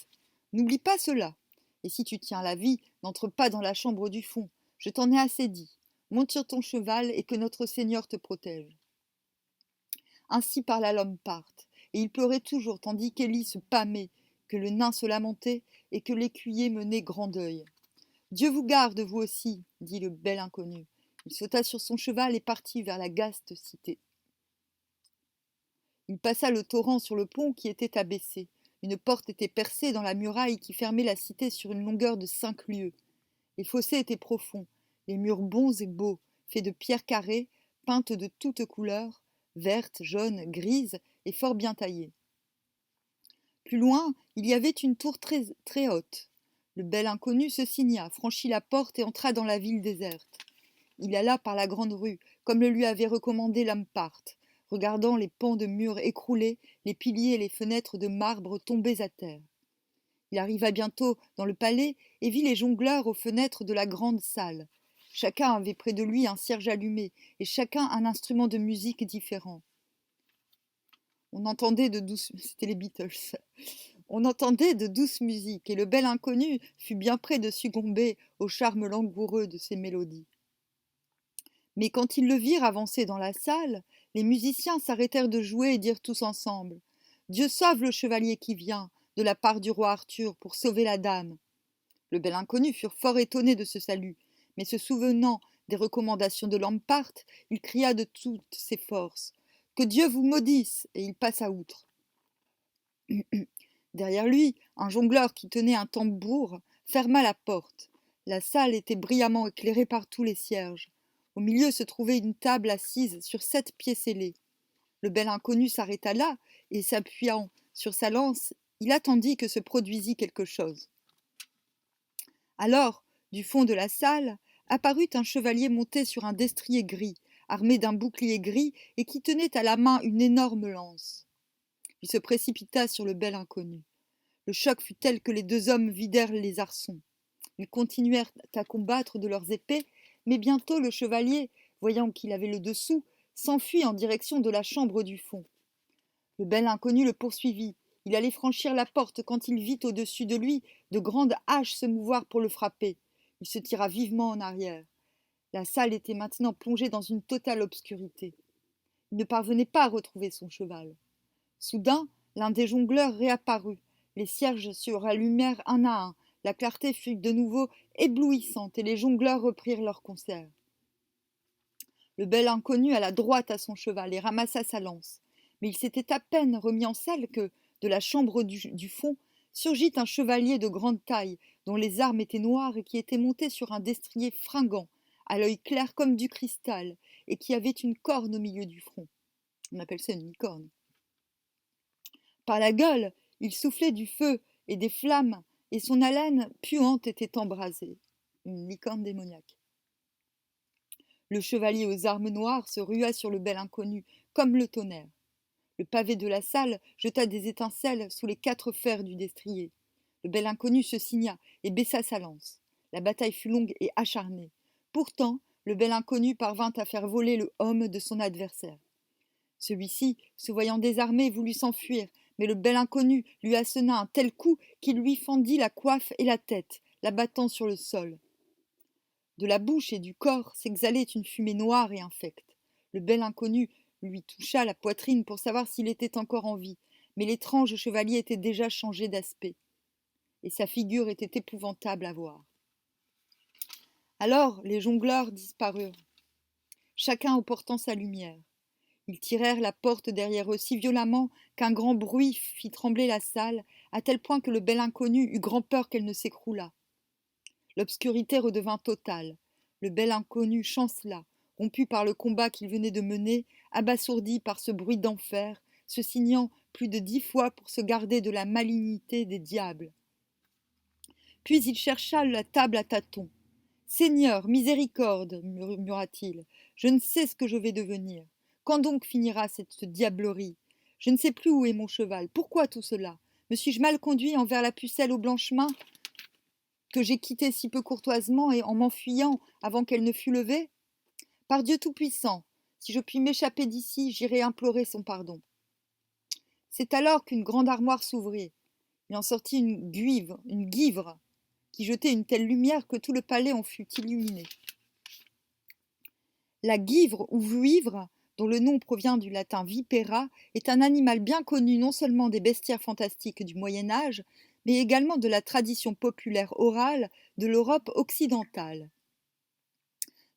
N'oublie pas cela. Et si tu tiens la vie, n'entre pas dans la chambre du fond. Je t'en ai assez dit. Monte sur ton cheval et que notre Seigneur te protège. Ainsi parla Lampart, et il pleurait toujours tandis qu'Élie se pâmait, que le nain se lamentait et que l'écuyer menait grand deuil. Dieu vous garde, vous aussi, dit le bel inconnu. Il sauta sur son cheval et partit vers la gaste cité. Il passa le torrent sur le pont qui était abaissé. Une porte était percée dans la muraille qui fermait la cité sur une longueur de 5 lieues. Les fossés étaient profonds, les murs bons et beaux, faits de pierres carrées, peintes de toutes couleurs, vertes, jaunes, grises et fort bien taillées. Plus loin, il y avait une tour très, très haute. Le bel inconnu se signa, franchit la porte et entra dans la ville déserte. Il alla par la grande rue, comme le lui avait recommandé Lampart, regardant les pans de murs écroulés, les piliers et les fenêtres de marbre tombés à terre. Il arriva bientôt dans le palais et vit les jongleurs aux fenêtres de la grande salle. Chacun avait près de lui un cierge allumé, et chacun un instrument de musique différent. On entendait de douces... C'était les Beatles. On entendait de douces musiques, et le bel inconnu fut bien près de succomber au charme langoureux de ces mélodies. Mais quand ils le virent avancer dans la salle, les musiciens s'arrêtèrent de jouer et dirent tous ensemble « Dieu sauve le chevalier qui vient, de la part du roi Arthur, pour sauver la dame. » Le bel inconnu fut fort étonné de ce salut, mais se souvenant des recommandations de Lampart, il cria de toutes ses forces Que Dieu vous maudisse !» et il passa outre. Derrière lui, un jongleur qui tenait un tambour ferma la porte. La salle était brillamment éclairée par tous les cierges. Au milieu se trouvait une table assise sur 7 pieds scellés. Le bel inconnu s'arrêta là, et s'appuyant sur sa lance, il attendit que se produisît quelque chose. Alors, du fond de la salle, apparut un chevalier monté sur un destrier gris, armé d'un bouclier gris et qui tenait à la main une énorme lance. Il se précipita sur le bel inconnu. Le choc fut tel que les 2 hommes vidèrent les arçons. Ils continuèrent à combattre de leurs épées, mais bientôt le chevalier, voyant qu'il avait le dessous, s'enfuit en direction de la chambre du fond. Le bel inconnu le poursuivit. Il allait franchir la porte quand il vit au-dessus de lui de grandes haches se mouvoir pour le frapper. Il se tira vivement en arrière. La salle était maintenant plongée dans une totale obscurité. Il ne parvenait pas à retrouver son cheval. Soudain, l'un des jongleurs réapparut. Les cierges se rallumèrent un à un. La clarté fut de nouveau éblouissante et les jongleurs reprirent leur concert. Le bel inconnu alla droit à son cheval et ramassa sa lance. Mais il s'était à peine remis en selle que, de la chambre du fond, surgit un chevalier de grande taille, dont les armes étaient noires et qui était monté sur un destrier fringant, à l'œil clair comme du cristal, et qui avait une corne au milieu du front. On appelle ça une licorne. Par la gueule, il soufflait du feu et des flammes, et son haleine puante était embrasée. Une licorne démoniaque. Le chevalier aux armes noires se rua sur le bel inconnu, comme le tonnerre. Le pavé de la salle jeta des étincelles sous les 4 fers du destrier. Le bel inconnu se signa et baissa sa lance. La bataille fut longue et acharnée. Pourtant, le bel inconnu parvint à faire voler le homme de son adversaire. Celui-ci, se voyant désarmé, voulut s'enfuir, mais le bel inconnu lui assena un tel coup qu'il lui fendit la coiffe et la tête, l'abattant sur le sol. De la bouche et du corps s'exhalait une fumée noire et infecte. Le bel inconnu lui toucha la poitrine pour savoir s'il était encore en vie, mais l'étrange chevalier était déjà changé d'aspect, et sa figure était épouvantable à voir. Alors les jongleurs disparurent, chacun emportant sa lumière. Ils tirèrent la porte derrière eux si violemment qu'un grand bruit fit trembler la salle, à tel point que le bel inconnu eut grand peur qu'elle ne s'écroulât. L'obscurité redevint totale. Le bel inconnu chancela, rompu par le combat qu'il venait de mener, abasourdi par ce bruit d'enfer, se signant plus de 10 fois pour se garder de la malignité des diables. Puis il chercha la table à tâtons. « Seigneur, miséricorde, murmura-t-il, je ne sais ce que je vais devenir. Quand donc finira cette diablerie? Je ne sais plus où est mon cheval. Pourquoi tout cela? Me suis-je mal conduit envers la pucelle aux blanches mains que j'ai quittée si peu courtoisement et en m'enfuyant avant qu'elle ne fût levée? Par Dieu Tout-Puissant, si je puis m'échapper d'ici, j'irai implorer son pardon. » C'est alors qu'une grande armoire s'ouvrit. Il en sortit une guivre, qui jetait une telle lumière que tout le palais en fut illuminé. La guivre ou vuivre, dont le nom provient du latin vipera, est un animal bien connu non seulement des bestiaires fantastiques du Moyen Âge, mais également de la tradition populaire orale de l'Europe occidentale.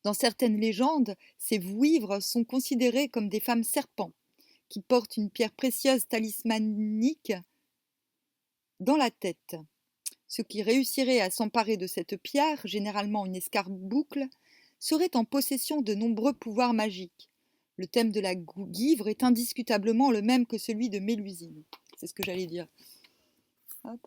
Dans certaines légendes, ces vuivres sont considérées comme des femmes serpents, qui portent une pierre précieuse talismanique dans la tête. Ceux qui réussiraient à s'emparer de cette pierre, généralement une escarboucle, seraient en possession de nombreux pouvoirs magiques. Le thème de la guivre est indiscutablement le même que celui de Mélusine. C'est ce que j'allais dire. Hop.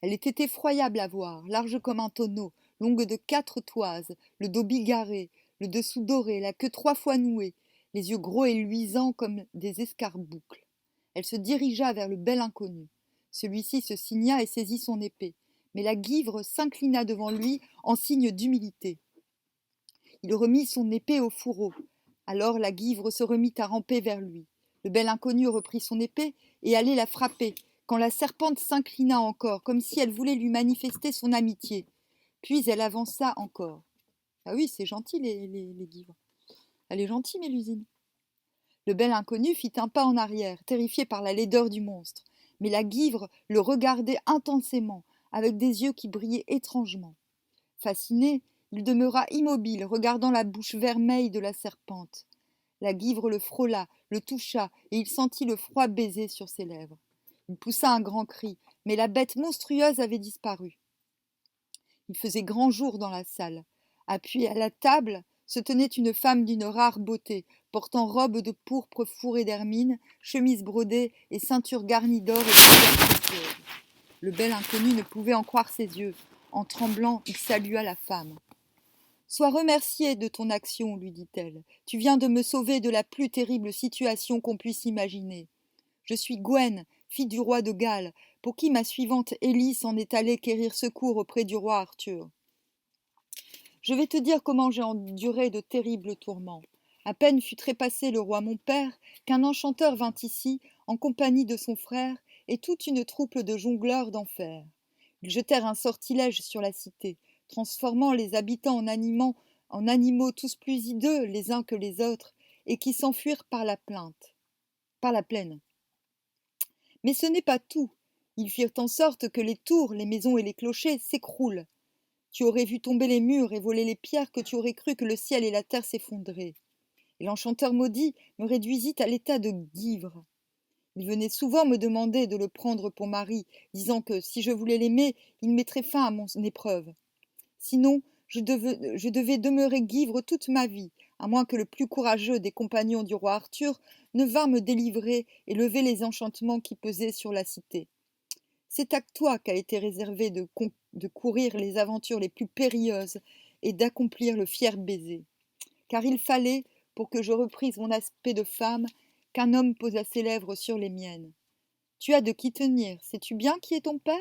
Elle était effroyable à voir, large comme un tonneau, longue de 4 toises, le dos bigarré, le dessous doré, la queue 3 fois nouée, les yeux gros et luisants comme des escarboucles. Elle se dirigea vers le bel inconnu. Celui-ci se signa et saisit son épée, mais la guivre s'inclina devant lui en signe d'humilité. Il remit son épée au fourreau. Alors la guivre se remit à ramper vers lui. Le bel inconnu reprit son épée et allait la frapper, quand la serpente s'inclina encore, comme si elle voulait lui manifester son amitié. Puis elle avança encore. Ah oui, c'est gentil les guivres. Elle est gentille, Mélusine. Le bel inconnu fit un pas en arrière, terrifié par la laideur du monstre. Mais la guivre le regardait intensément, avec des yeux qui brillaient étrangement. Fasciné, il demeura immobile, regardant la bouche vermeille de la serpente. La guivre le frôla, le toucha, et il sentit le froid baiser sur ses lèvres. Il poussa un grand cri, mais la bête monstrueuse avait disparu. Il faisait grand jour dans la salle. Appuyée à la table, se tenait une femme d'une rare beauté, portant robe de pourpre fourrée d'hermine, chemise brodée et ceinture garnie d'or et de pierres précieuses. Le bel inconnu ne pouvait en croire ses yeux. En tremblant, il salua la femme. « Sois remercié de ton action, lui dit-elle. Tu viens de me sauver de la plus terrible situation qu'on puisse imaginer. Je suis Gwen, fille du roi de Galles, pour qui ma suivante Élie s'en est allée quérir secours auprès du roi Arthur. Je vais te dire comment j'ai enduré de terribles tourments. À peine fut trépassé le roi mon père, qu'un enchanteur vint ici, en compagnie de son frère, et toute une troupe de jongleurs d'enfer. Ils jetèrent un sortilège sur la cité, transformant les habitants en animaux tous plus hideux les uns que les autres, et qui s'enfuirent par la plaine. Mais ce n'est pas tout. Ils firent en sorte que les tours, les maisons et les clochers s'écroulent. Tu aurais vu tomber les murs et voler les pierres que tu aurais cru que le ciel et la terre s'effonderaient. Et l'enchanteur maudit me réduisit à l'état de guivre. Il venait souvent me demander de le prendre pour mari, disant que si je voulais l'aimer, il mettrait fin à mon épreuve. Sinon, je devais demeurer guivre toute ma vie, à moins que le plus courageux des compagnons du roi Arthur ne vînt me délivrer et lever les enchantements qui pesaient sur la cité. C'est à toi qu'a été réservé de courir les aventures les plus périlleuses et d'accomplir le fier baiser. Car il fallait, pour que je reprisse mon aspect de femme, qu'un homme posât ses lèvres sur les miennes. Tu as de qui tenir, sais-tu bien qui est ton père ?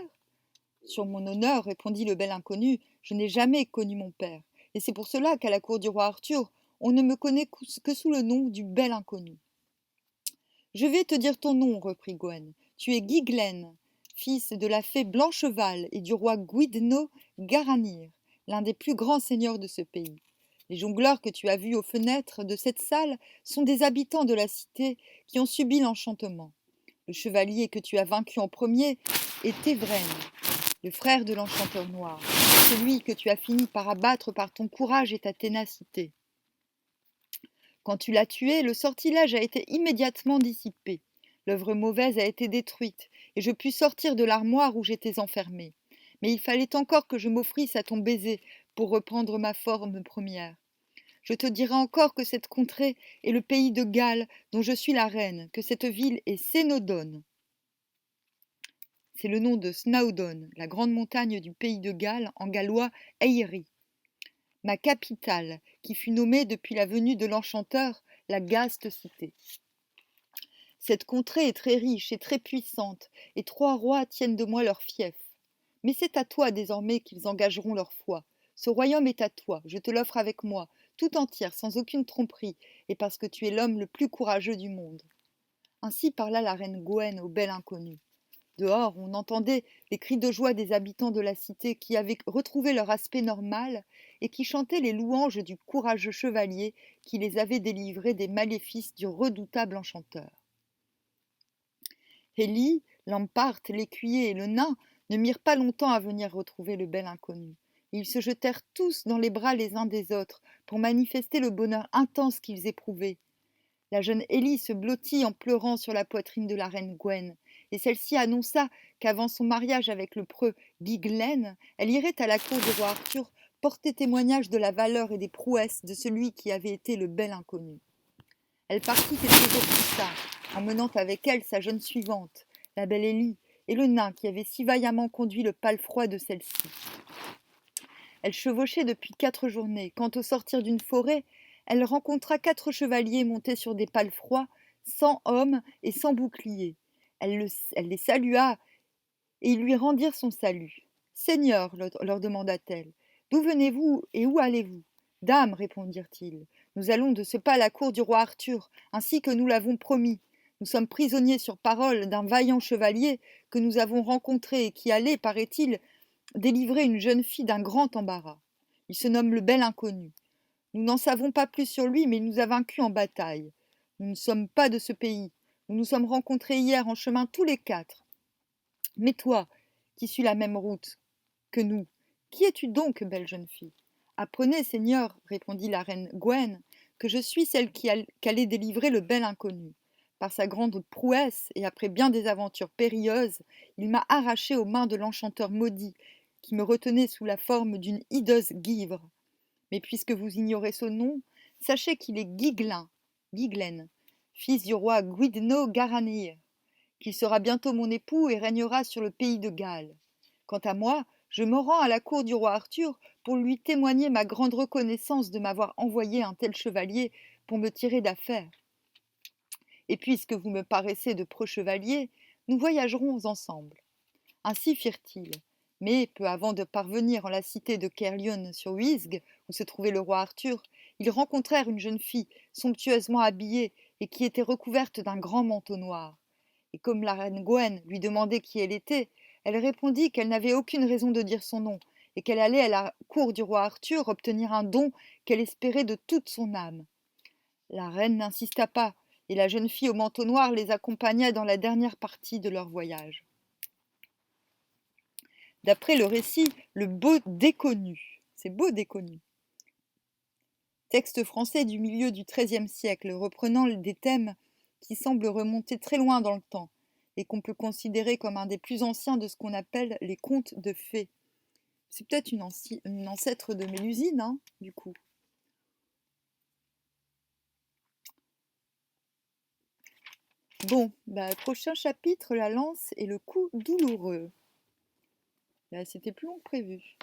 Sur mon honneur, répondit le bel inconnu, je n'ai jamais connu mon père, et c'est pour cela qu'à la cour du roi Arthur, on ne me connaît que sous le nom du bel inconnu. Je vais te dire ton nom, reprit Gwen. Tu es Gyglen, fils de la fée Blancheval et du roi Gwyddno Garanir, l'un des plus grands seigneurs de ce pays. Les jongleurs que tu as vus aux fenêtres de cette salle sont des habitants de la cité qui ont subi l'enchantement. Le chevalier que tu as vaincu en premier est Évren, le frère de l'enchanteur noir, celui que tu as fini par abattre par ton courage et ta ténacité. Quand tu l'as tué, le sortilège a été immédiatement dissipé. L'œuvre mauvaise a été détruite, et je pus sortir de l'armoire où j'étais enfermée. Mais il fallait encore que je m'offrisse à ton baiser pour reprendre ma forme première. Je te dirai encore que cette contrée est le pays de Galles dont je suis la reine, que cette ville est Cénodone. C'est le nom de Snowdon, la grande montagne du pays de Galles, en gallois Éiry. Ma capitale, qui fut nommée depuis la venue de l'enchanteur la Gaste Cité. Cette contrée est très riche et très puissante, et 3 rois tiennent de moi leur fief. Mais c'est à toi désormais qu'ils engageront leur foi. Ce royaume est à toi, je te l'offre avec moi, tout entière, sans aucune tromperie, et parce que tu es l'homme le plus courageux du monde. Ainsi parla la reine Gwen au bel inconnu. Dehors, on entendait les cris de joie des habitants de la cité qui avaient retrouvé leur aspect normal et qui chantaient les louanges du courageux chevalier qui les avait délivrés des maléfices du redoutable enchanteur. Élie, Lampart, l'écuyer et le nain ne mirent pas longtemps à venir retrouver le bel inconnu. Ils se jetèrent tous dans les bras les uns des autres pour manifester le bonheur intense qu'ils éprouvaient. La jeune Élie se blottit en pleurant sur la poitrine de la reine Gwen, et celle-ci annonça qu'avant son mariage avec le preux Gyglen, elle irait à la cour du roi Arthur porter témoignage de la valeur et des prouesses de celui qui avait été le bel inconnu. Elle partit quelques jours plus tard, emmenant avec elle sa jeune suivante, la belle Élie, et le nain qui avait si vaillamment conduit le palefroid de celle-ci. Elle chevauchait depuis 4 journées, quand au sortir d'une forêt, elle rencontra 4 chevaliers montés sur des palefroids, sans hommes et sans bouclier. Elle les salua, et ils lui rendirent son salut. « Seigneur, leur demanda-t-elle, d'où venez-vous et où allez-vous » ?»« Dame, répondirent-ils, nous allons de ce pas à la cour du roi Arthur, ainsi que nous l'avons promis. Nous sommes prisonniers sur parole d'un vaillant chevalier que nous avons rencontré et qui allait, paraît-il, délivrer une jeune fille d'un grand embarras. Il se nomme le bel inconnu. Nous n'en savons pas plus sur lui, mais il nous a vaincus en bataille. Nous ne sommes pas de ce pays. Nous nous sommes rencontrés hier en chemin tous les 4. Mais toi, qui suis la même route que nous, qui es-tu donc, belle jeune fille? Apprenez, Seigneur, répondit la reine Gwen, que je suis celle qu'allait délivrer le bel inconnu. Par sa grande prouesse, et après bien des aventures périlleuses, il m'a arraché aux mains de l'enchanteur maudit, qui me retenait sous la forme d'une hideuse guivre. Mais puisque vous ignorez son nom, sachez qu'il est Gyglen, fils du roi Gwyddno Garanir, qu'il sera bientôt mon époux et régnera sur le pays de Galles. Quant à moi, je me rends à la cour du roi Arthur pour lui témoigner ma grande reconnaissance de m'avoir envoyé un tel chevalier pour me tirer d'affaire. Et puisque vous me paraissez de preux chevaliers, nous voyagerons ensemble. Ainsi firent-ils. Mais, peu avant de parvenir en la cité de Caerleon-sur-Huisgue, où se trouvait le roi Arthur, ils rencontrèrent une jeune fille, somptueusement habillée, et qui était recouverte d'un grand manteau noir. Et comme la reine Gwen lui demandait qui elle était, elle répondit qu'elle n'avait aucune raison de dire son nom, et qu'elle allait à la cour du roi Arthur obtenir un don qu'elle espérait de toute son âme. La reine n'insista pas, et la jeune fille au manteau noir les accompagna dans la dernière partie de leur voyage. D'après le récit, le beau déconnu, c'est beau déconnu, texte français du milieu du XIIIe siècle, reprenant des thèmes qui semblent remonter très loin dans le temps, et qu'on peut considérer comme un des plus anciens de ce qu'on appelle les contes de fées. C'est peut-être une ancêtre de Mélusine, hein, du coup. Bon, prochain chapitre, la lance et le coup douloureux. Là, c'était plus long que prévu.